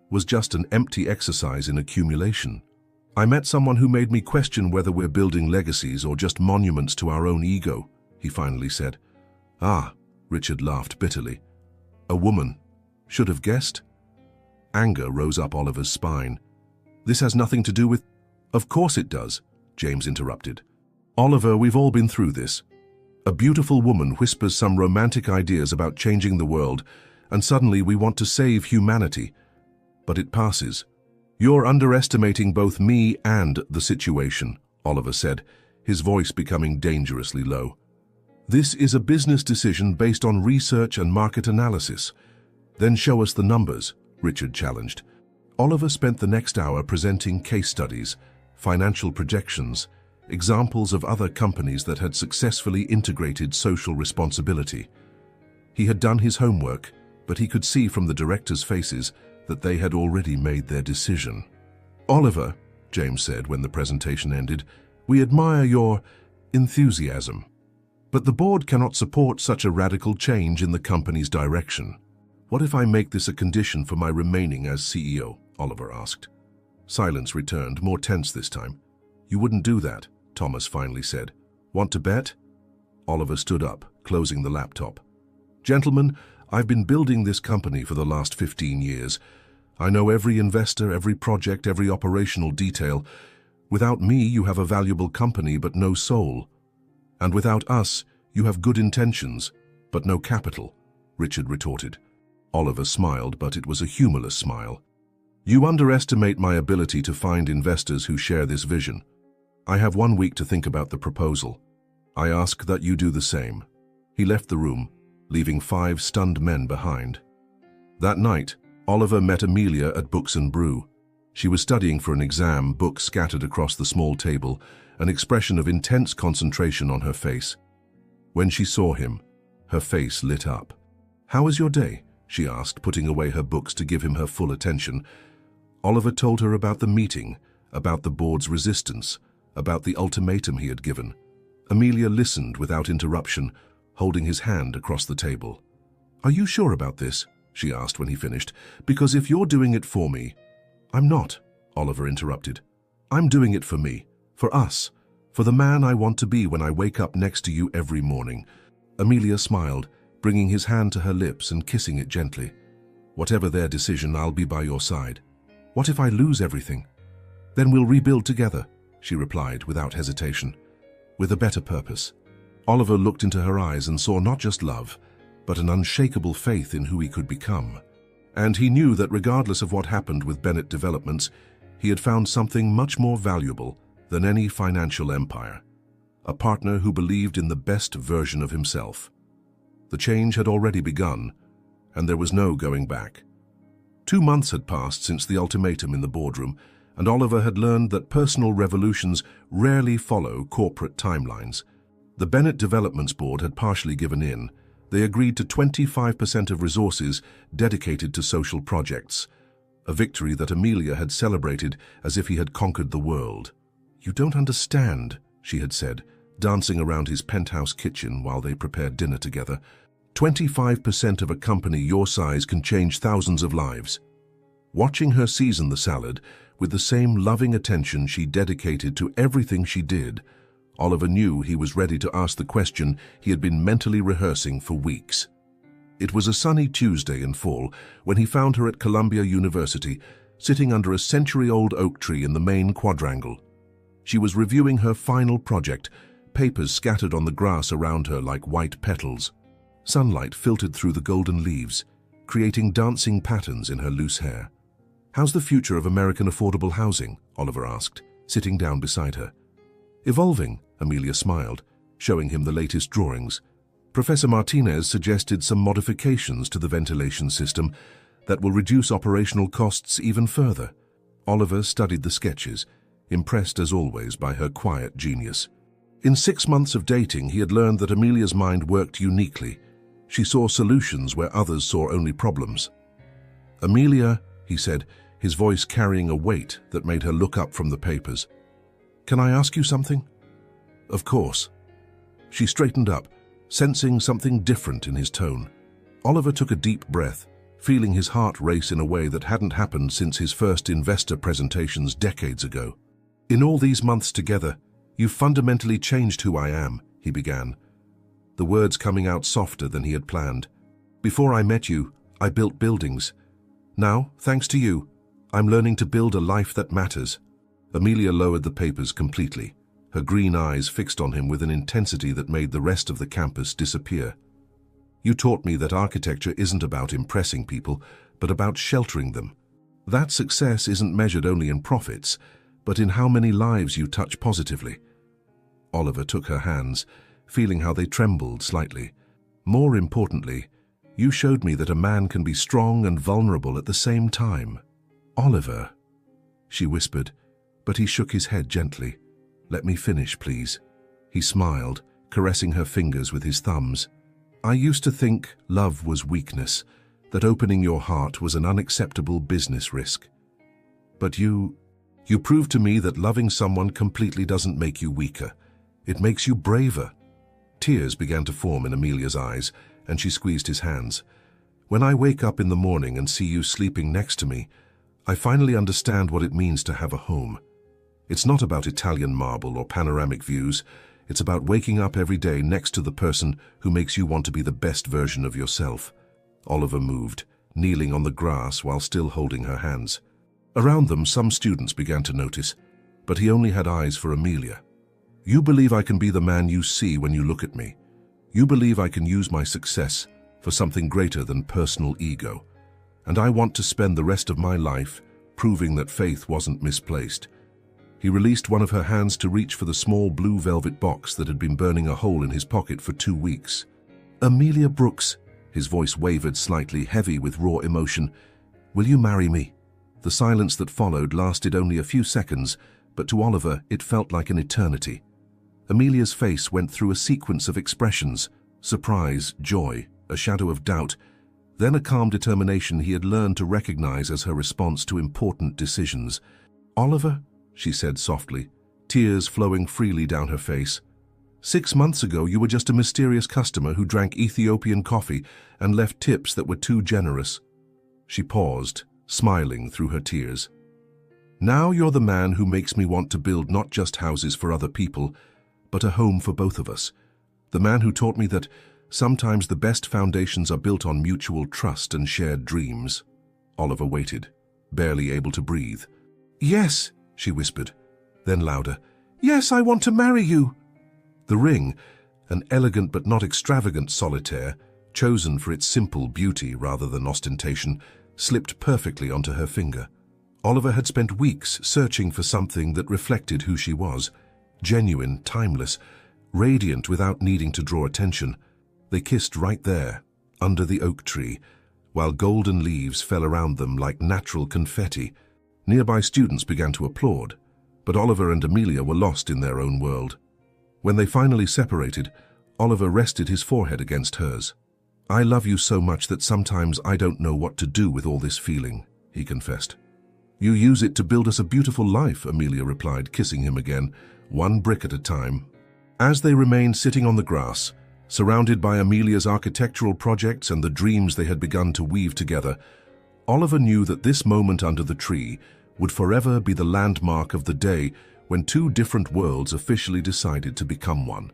was just an empty exercise in accumulation? I met someone who made me question whether we're building legacies or just monuments to our own ego, he finally said. Ah, Richard laughed bitterly. A woman. Should have guessed. Anger rose up Oliver's spine. This has nothing to do with... Of course it does, James interrupted. Oliver, we've all been through this. A beautiful woman whispers some romantic ideas about changing the world, and suddenly we want to save humanity. But it passes. You're underestimating both me and the situation, Oliver said, his voice becoming dangerously low. This is a business decision based on research and market analysis. Then show us the numbers, Richard challenged. Oliver spent the next hour presenting case studies, financial projections, examples of other companies that had successfully integrated social responsibility. He had done his homework, but he could see from the directors' faces that they had already made their decision. Oliver, James said when the presentation ended, we admire your enthusiasm. But the board cannot support such a radical change in the company's direction. What if I make this a condition for my remaining as CEO? Oliver asked. Silence returned, more tense this time. You wouldn't do that, Thomas finally said. Want to bet? Oliver stood up, closing the laptop. Gentlemen, I've been building this company for the last 15 years. I know every investor, every project, every operational detail. Without me, you have a valuable company but no soul. And without us, you have good intentions, but no capital, Richard retorted. Oliver smiled, but it was a humorless smile. You underestimate my ability to find investors who share this vision. I have 1 week to think about the proposal. I ask that you do the same. He left the room, leaving 5 stunned men behind. That night, Oliver met Amelia at Books and Brew. She was studying for an exam, books scattered across the small table, an expression of intense concentration on her face. When she saw him, her face lit up. How was your day? She asked, putting away her books to give him her full attention. Oliver told her about the meeting, about the board's resistance, about the ultimatum he had given. Amelia listened without interruption, holding his hand across the table. Are you sure about this? She asked when he finished. Because if you're doing it for me... I'm not, Oliver interrupted. I'm doing it for me, for us, for the man I want to be when I wake up next to you every morning. Amelia smiled, bringing his hand to her lips and kissing it gently. Whatever their decision, I'll be by your side. What if I lose everything? Then we'll rebuild together, she replied without hesitation, with a better purpose. Oliver looked into her eyes and saw not just love, but an unshakable faith in who he could become. And he knew that regardless of what happened with Bennett Developments, he had found something much more valuable than any financial empire. A partner who believed in the best version of himself. The change had already begun, and there was no going back. 2 months had passed since the ultimatum in the boardroom, and Oliver had learned that personal revolutions rarely follow corporate timelines. The Bennett Developments Board had partially given in. They agreed to 25% of resources dedicated to social projects, a victory that Amelia had celebrated as if he had conquered the world. "You don't understand," she had said, dancing around his penthouse kitchen while they prepared dinner together. 25% of a company your size can change thousands of lives. Watching her season the salad with the same loving attention she dedicated to everything she did, Oliver knew he was ready to ask the question he had been mentally rehearsing for weeks. It was a sunny Tuesday in fall when he found her at Columbia University, sitting under a century-old oak tree in the main quadrangle. She was reviewing her final project, papers scattered on the grass around her like white petals. Sunlight filtered through the golden leaves, creating dancing patterns in her loose hair. "How's the future of American affordable housing?" Oliver asked, sitting down beside her. "Evolving," Amelia smiled, showing him the latest drawings. "Professor Martinez suggested some modifications to the ventilation system that will reduce operational costs even further." Oliver studied the sketches, impressed as always by her quiet genius. In 6 months of dating, he had learned that Amelia's mind worked uniquely. She saw solutions where others saw only problems. "Amelia," he said, his voice carrying a weight that made her look up from the papers. "Can I ask you something?" "Of course." She straightened up, sensing something different in his tone. Oliver took a deep breath, feeling his heart race in a way that hadn't happened since his first investor presentations decades ago. "In all these months together, you've fundamentally changed who I am," he began, the words coming out softer than he had planned. "Before I met you, I built buildings. Now, thanks to you, I'm learning to build a life that matters." Amelia lowered the papers completely, her green eyes fixed on him with an intensity that made the rest of the campus disappear. "You taught me that architecture isn't about impressing people, but about sheltering them. That success isn't measured only in profits, but in how many lives you touch positively." Oliver took her hands, feeling how they trembled slightly. "More importantly, you showed me that a man can be strong and vulnerable at the same time." "Oliver," she whispered, but he shook his head gently. "Let me finish, please." He smiled, caressing her fingers with his thumbs. "I used to think love was weakness, that opening your heart was an unacceptable business risk. But you proved to me that loving someone completely doesn't make you weaker. It makes you braver." Tears began to form in Amelia's eyes, and she squeezed his hands. "When I wake up in the morning and see you sleeping next to me, I finally understand what it means to have a home. It's not about Italian marble or panoramic views. It's about waking up every day next to the person who makes you want to be the best version of yourself." Oliver moved, kneeling on the grass while still holding her hands. Around them, some students began to notice, but he only had eyes for Amelia. "You believe I can be the man you see when you look at me. You believe I can use my success for something greater than personal ego. And I want to spend the rest of my life proving that faith wasn't misplaced." He released one of her hands to reach for the small blue velvet box that had been burning a hole in his pocket for 2 weeks. "Amelia Brooks," his voice wavered slightly, heavy with raw emotion, "will you marry me?" The silence that followed lasted only a few seconds, but to Oliver it felt like an eternity. Amelia's face went through a sequence of expressions: surprise, joy, a shadow of doubt, then a calm determination he had learned to recognize as her response to important decisions. "Oliver," she said softly, tears flowing freely down her face, "6 months ago you were just a mysterious customer who drank Ethiopian coffee and left tips that were too generous." She paused, smiling through her tears. "Now you're the man who makes me want to build not just houses for other people, but a home for both of us. The man who taught me that sometimes the best foundations are built on mutual trust and shared dreams." Oliver waited, barely able to breathe. "Yes," she whispered, then louder, "Yes, I want to marry you." The ring, an elegant but not extravagant solitaire, chosen for its simple beauty rather than ostentation, slipped perfectly onto her finger. Oliver had spent weeks searching for something that reflected who she was, genuine, timeless, radiant without needing to draw attention. They kissed right there, under the oak tree, while golden leaves fell around them like natural confetti. Nearby students began to applaud, but Oliver and Amelia were lost in their own world. When they finally separated, Oliver rested his forehead against hers. "I love you so much that sometimes I don't know what to do with all this feeling," he confessed. "You use it to build us a beautiful life," Amelia replied, kissing him again, one brick at a time. As they remained sitting on the grass, surrounded by Amelia's architectural projects and the dreams they had begun to weave together, Oliver knew that this moment under the tree would forever be the landmark of the day when two different worlds officially decided to become one.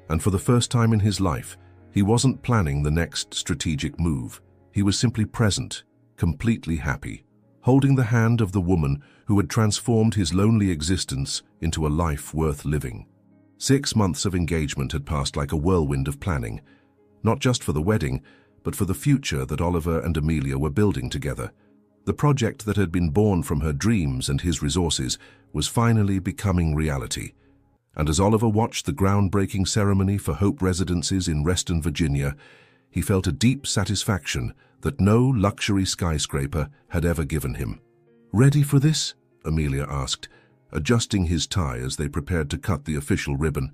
And for the first time in his life, he wasn't planning the next strategic move. He was simply present, completely happy, holding the hand of the woman who had transformed his lonely existence into a life worth living. 6 months of engagement had passed like a whirlwind of planning, not just for the wedding, but for the future that Oliver and Amelia were building together. The project that had been born from her dreams and his resources was finally becoming reality. And as Oliver watched the groundbreaking ceremony for Hope Residences in Reston, Virginia, he felt a deep satisfaction that no luxury skyscraper had ever given him. "Ready for this?" Amelia asked, adjusting his tie as they prepared to cut the official ribbon.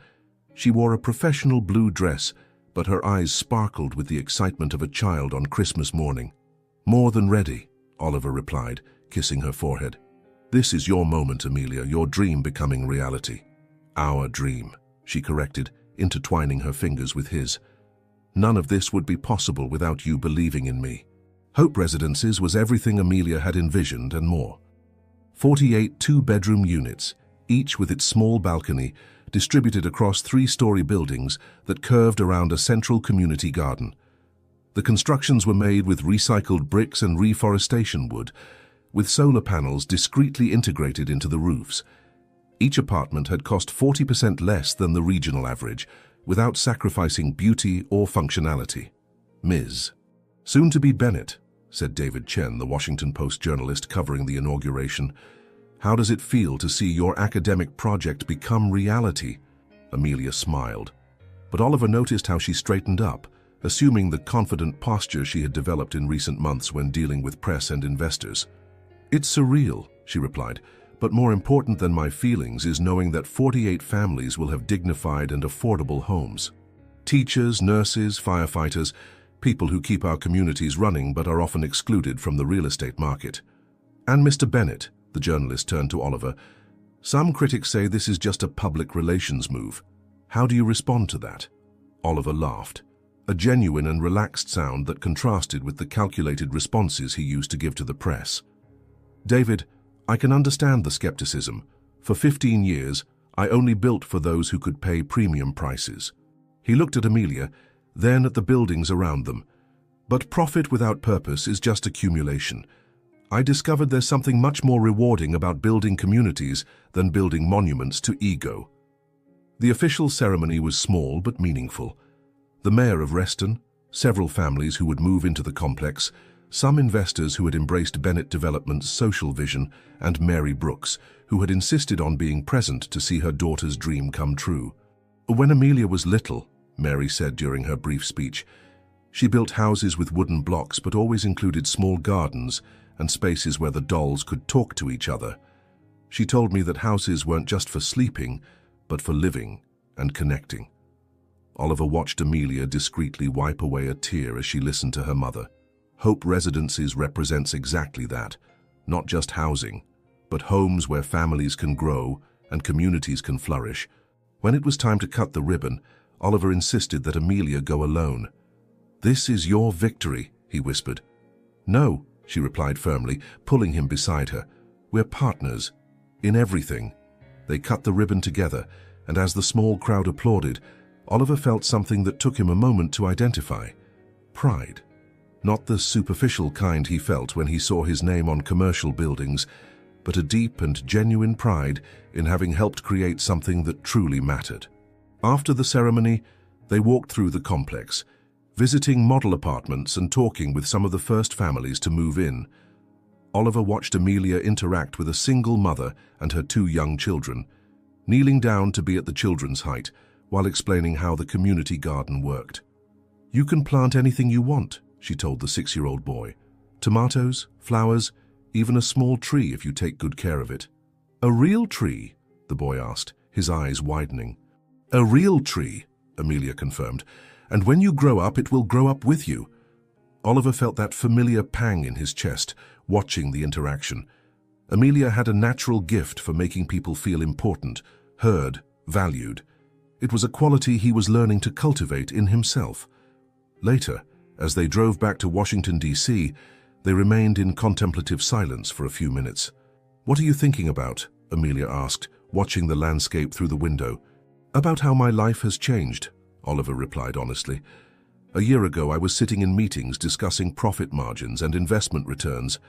She wore a professional blue dress, but her eyes sparkled with the excitement of a child on Christmas morning. "More than ready," Oliver replied, kissing her forehead. "This is your moment, Amelia, your dream becoming reality." "Our dream," she corrected, intertwining her fingers with his. "None of this would be possible without you believing in me." Hope Residences was everything Amelia had envisioned and more. 48 two-bedroom units, each with its small balcony, distributed across 3-story buildings that curved around a central community garden. The constructions were made with recycled bricks and reforestation wood, with solar panels discreetly integrated into the roofs. Each apartment had cost 40% less than the regional average, without sacrificing beauty or functionality. "Ms. Soon-to-be Bennett," said David Chen, the Washington Post journalist covering the inauguration. "How does it feel to see your academic project become reality?" Amelia smiled, but Oliver noticed how she straightened up, assuming the confident posture she had developed in recent months when dealing with press and investors. "It's surreal," she replied, "but more important than my feelings is knowing that 48 families will have dignified and affordable homes. Teachers, nurses, firefighters, people who keep our communities running but are often excluded from the real estate market. And Mr. Bennett," the journalist turned to Oliver, "some critics say this is just a public relations move. How do you respond to that?" Oliver laughed, a genuine and relaxed sound that contrasted with the calculated responses he used to give to the press. "David, I can understand the skepticism. For 15 years, I only built for those who could pay premium prices." He looked at Amelia, then at the buildings around them. "But profit without purpose is just accumulation. I discovered there's something much more rewarding about building communities than building monuments to ego." The official ceremony was small but meaningful. The mayor of Reston, several families who would move into the complex, some investors who had embraced Bennett Development's social vision, and Mary Brooks, who had insisted on being present to see her daughter's dream come true. "When Amelia was little," Mary said during her brief speech, "she built houses with wooden blocks but always included small gardens and spaces where the dolls could talk to each other. She told me that houses weren't just for sleeping, but for living and connecting." Oliver watched Amelia discreetly wipe away a tear as she listened to her mother. Hope Residences represents exactly that, not just housing, but homes where families can grow and communities can flourish. When it was time to cut the ribbon, Oliver insisted that Amelia go alone. "This is your victory," he whispered. "No," she replied firmly, pulling him beside her. "We're partners. In everything." They cut the ribbon together, and as the small crowd applauded, Oliver felt something that took him a moment to identify. Pride. Not the superficial kind he felt when he saw his name on commercial buildings, but a deep and genuine pride in having helped create something that truly mattered. After the ceremony, they walked through the complex, visiting model apartments and talking with some of the first families to move in. Oliver watched Amelia interact with a single mother and her 2 young children, kneeling down to be at the children's height while explaining how the community garden worked. "You can plant anything you want," she told the 6-year-old boy. "Tomatoes, flowers, even a small tree if you take good care of it." "A real tree?" the boy asked, his eyes widening. A real tree, Amelia confirmed. And when you grow up, it will grow up with you. Oliver felt that familiar pang in his chest, watching the interaction. Amelia had a natural gift for making people feel important, heard, valued. It was a quality he was learning to cultivate in himself. Later, as they drove back to Washington, D.C., they remained in contemplative silence for a few minutes. "What are you thinking about?" Amelia asked, watching the landscape through the window. "About how my life has changed," Oliver replied honestly. "A year ago, I was sitting in meetings discussing profit margins and investment returns.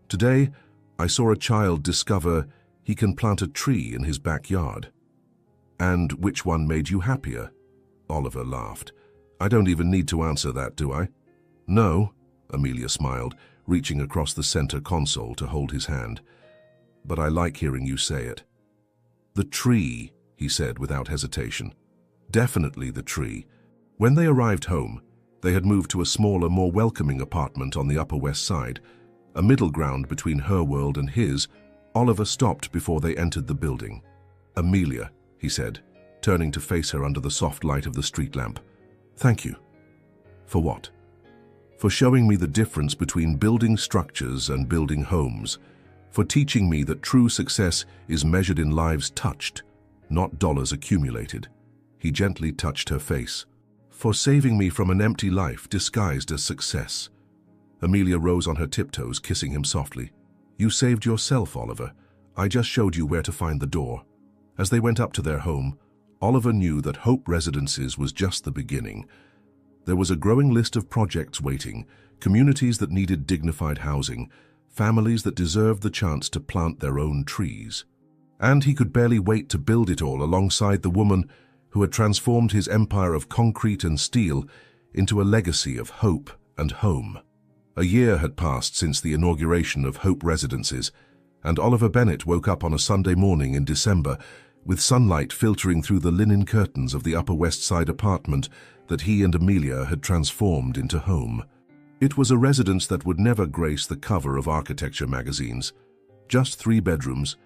Today, I saw a child discover he can plant a tree in his backyard." "And which one made you happier?" Oliver laughed. "I don't even need to answer that, do I?" "No," Amelia smiled, reaching across the center console to hold his hand. "But I like hearing you say it." "The tree," he said without hesitation. "Definitely the tree." When they arrived home, they had moved to a smaller, more welcoming apartment on the Upper West Side, a middle ground between her world and his. Oliver stopped before they entered the building. "Amelia," he said, turning to face her under the soft light of the street lamp. "Thank you." "For what?" "For showing me the difference between building structures and building homes. For teaching me that true success is measured in lives touched, not dollars accumulated." He gently touched her face. "For saving me from an empty life disguised as success." Amelia rose on her tiptoes, kissing him softly. "You saved yourself, Oliver. I just showed you where to find the door." As they went up to their home, Oliver knew that Hope Residences was just the beginning. There was a growing list of projects waiting, communities that needed dignified housing, families that deserved the chance to plant their own trees. And he could barely wait to build it all alongside the woman who had transformed his empire of concrete and steel into a legacy of hope and home. A year had passed since the inauguration of Hope Residences, and Oliver Bennett woke up on a Sunday morning in December with sunlight filtering through the linen curtains of the Upper West Side apartment that he and Amelia had transformed into home. It was a residence that would never grace the cover of architecture magazines. Just 3 bedrooms,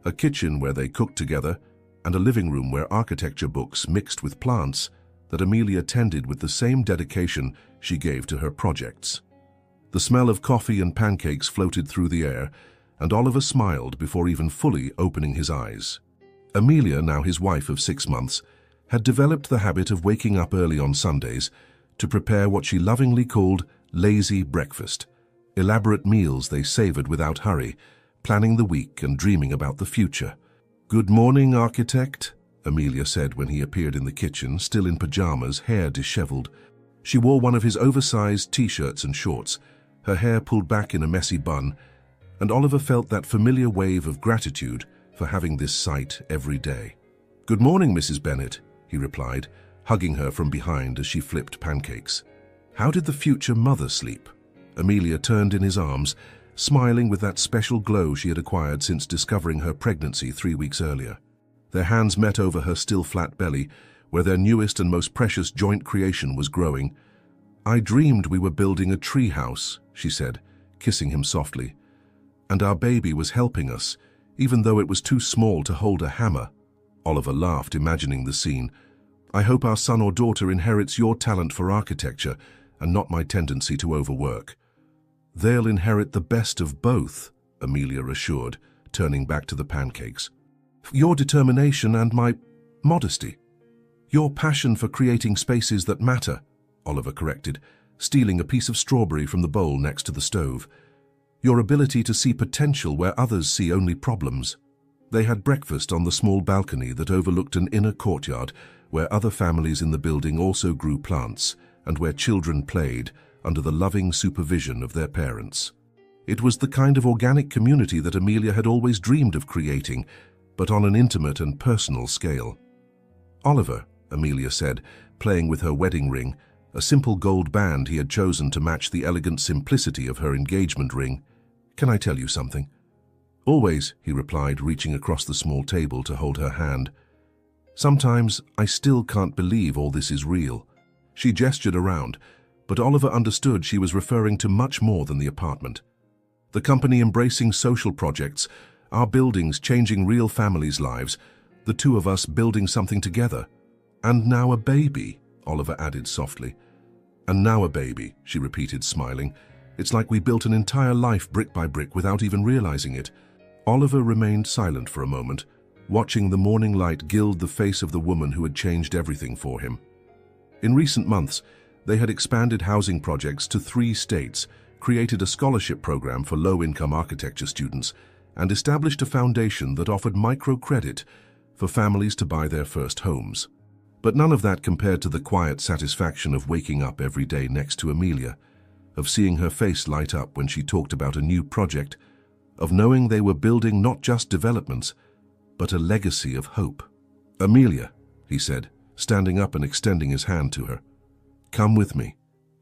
a kitchen where they cooked together, and a living room where architecture books mixed with plants that Amelia tended with the same dedication she gave to her projects. The smell of coffee and pancakes floated through the air, and Oliver smiled before even fully opening his eyes. Amelia, now his wife of 6 months, had developed the habit of waking up early on Sundays to prepare what she lovingly called lazy breakfast, elaborate meals they savored without hurry, planning the week and dreaming about the future. "Good morning, architect," Amelia said when he appeared in the kitchen, still in pajamas, hair disheveled. She wore one of his oversized t-shirts and shorts, her hair pulled back in a messy bun, and Oliver felt that familiar wave of gratitude for having this sight every day. "Good morning, Mrs. Bennett," he replied, hugging her from behind as she flipped pancakes. "How did the future mother sleep?" Amelia turned in his arms, smiling with that special glow she had acquired since discovering her pregnancy 3 weeks earlier. Their hands met over her still flat belly, where their newest and most precious joint creation was growing. "I dreamed we were building a tree house," she said, kissing him softly. "And our baby was helping us, even though it was too small to hold a hammer." Oliver laughed, imagining the scene. "I hope our son or daughter inherits your talent for architecture and not my tendency to overwork." "They'll inherit the best of both," Amelia assured, turning back to the pancakes. "Your determination and my modesty." "Your passion for creating spaces that matter," Oliver corrected, stealing a piece of strawberry from the bowl next to the stove. "Your ability to see potential where others see only problems." They had breakfast on the small balcony that overlooked an inner courtyard where other families in the building also grew plants and where children played under the loving supervision of their parents. It was the kind of organic community that Amelia had always dreamed of creating, but on an intimate and personal scale. "Oliver," Amelia said, playing with her wedding ring, a simple gold band he had chosen to match the elegant simplicity of her engagement ring, "can I tell you something?" "Always," he replied, reaching across the small table to hold her hand. "Sometimes I still can't believe all this is real." She gestured around, but Oliver understood she was referring to much more than the apartment. The company embracing social projects, our buildings changing real families' lives, the two of us building something together. "And now a baby," Oliver added softly. "And now a baby," she repeated, smiling. "It's like we built an entire life brick by brick without even realizing it." Oliver remained silent for a moment, watching the morning light gild the face of the woman who had changed everything for him. In recent months, they had expanded housing projects to 3 states, created a scholarship program for low-income architecture students, and established a foundation that offered microcredit for families to buy their first homes. But none of that compared to the quiet satisfaction of waking up every day next to Amelia, of seeing her face light up when she talked about a new project, of knowing they were building not just developments, but a legacy of hope. "Amelia," he said, standing up and extending his hand to her. "Come with me.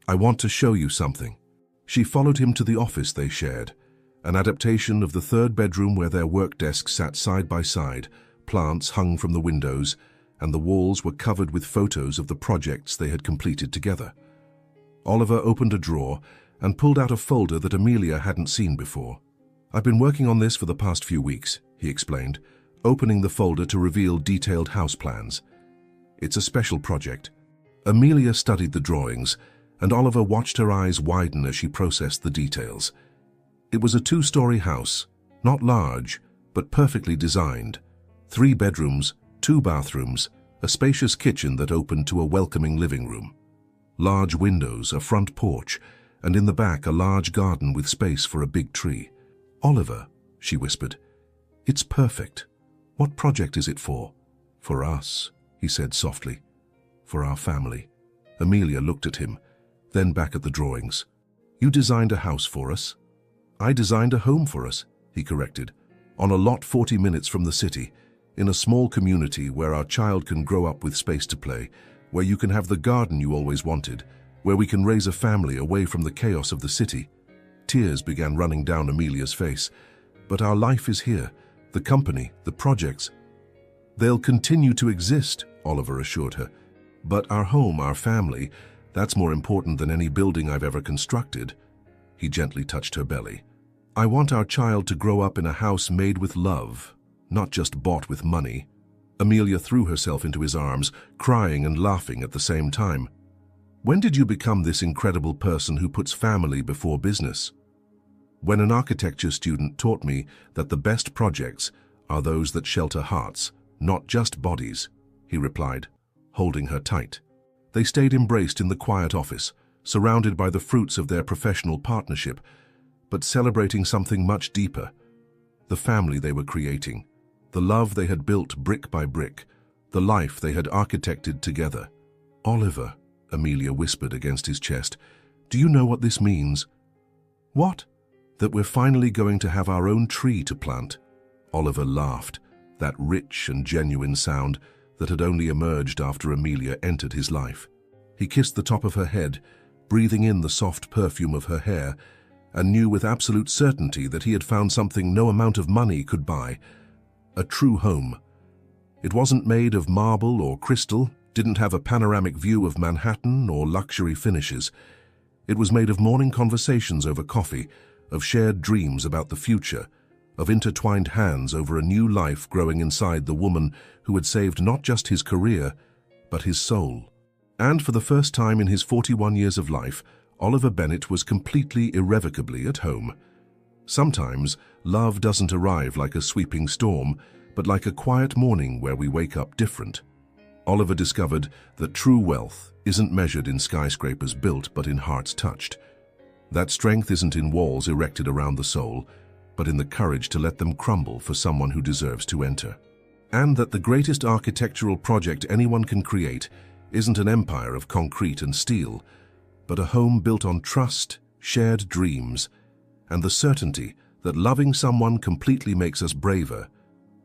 I want to show you something." She followed him to the office they shared, an adaptation of the 3rd bedroom where their work desks sat side by side, plants hung from the windows, and the walls were covered with photos of the projects they had completed together. Oliver opened a drawer and pulled out a folder that Amelia hadn't seen before. "I've been working on this for the past few weeks," he explained, opening the folder to reveal detailed house plans. "It's a special project." Amelia studied the drawings, and Oliver watched her eyes widen as she processed the details. It was a 2-story house, not large, but perfectly designed. 3 bedrooms, 2 bathrooms, a spacious kitchen that opened to a welcoming living room. Large windows, a front porch, and in the back a large garden with space for a big tree. "Oliver," she whispered, "it's perfect. What project is it for?" "For us," he said softly. "For our family." Amelia looked at him, then back at the drawings. "You designed a house for us?" "I designed a home for us," he corrected, "on a lot 40 minutes from the city, in a small community where our child can grow up with space to play, where you can have the garden you always wanted, where we can raise a family away from the chaos of the city." Tears began running down Amelia's face. "But our life is here, the company, the projects. They'll continue to exist," Oliver assured her. "But our home, our family, that's more important than any building I've ever constructed." He gently touched her belly. "I want our child to grow up in a house made with love, not just bought with money." Amelia threw herself into his arms, crying and laughing at the same time. "When did you become this incredible person who puts family before business?" "When an architecture student taught me that the best projects are those that shelter hearts, not just bodies," he replied, holding her tight. They stayed embraced in the quiet office, surrounded by the fruits of their professional partnership, but celebrating something much deeper: the family they were creating, the love they had built brick by brick, the life they had architected together. "Oliver," Amelia whispered against his chest, "do you know what this means?" "What?" "That we're finally going to have our own tree to plant." Oliver laughed, that rich and genuine sound that had only emerged after Amelia entered his life. He kissed the top of her head, breathing in the soft perfume of her hair, and knew with absolute certainty that he had found something no amount of money could buy: a true home. It wasn't made of marble or crystal, didn't have a panoramic view of Manhattan or luxury finishes. It was made of morning conversations over coffee, of shared dreams about the future, of intertwined hands over a new life growing inside the woman who had saved not just his career, but his soul. And for the first time in his 41 years of life, Oliver Bennett was completely irrevocably at home. Sometimes, love doesn't arrive like a sweeping storm, but like a quiet morning where we wake up different. Oliver discovered that true wealth isn't measured in skyscrapers built, but in hearts touched. That strength isn't in walls erected around the soul, but in the courage to let them crumble for someone who deserves to enter. And that the greatest architectural project anyone can create isn't an empire of concrete and steel, but a home built on trust, shared dreams, and the certainty that loving someone completely makes us braver,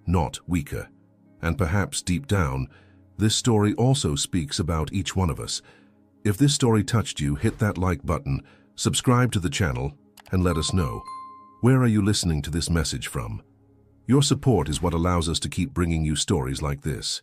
not weaker. And perhaps deep down, this story also speaks about each one of us. If this story touched you, hit that like button, subscribe to the channel, and let us know. Where are you listening to this message from? Your support is what allows us to keep bringing you stories like this.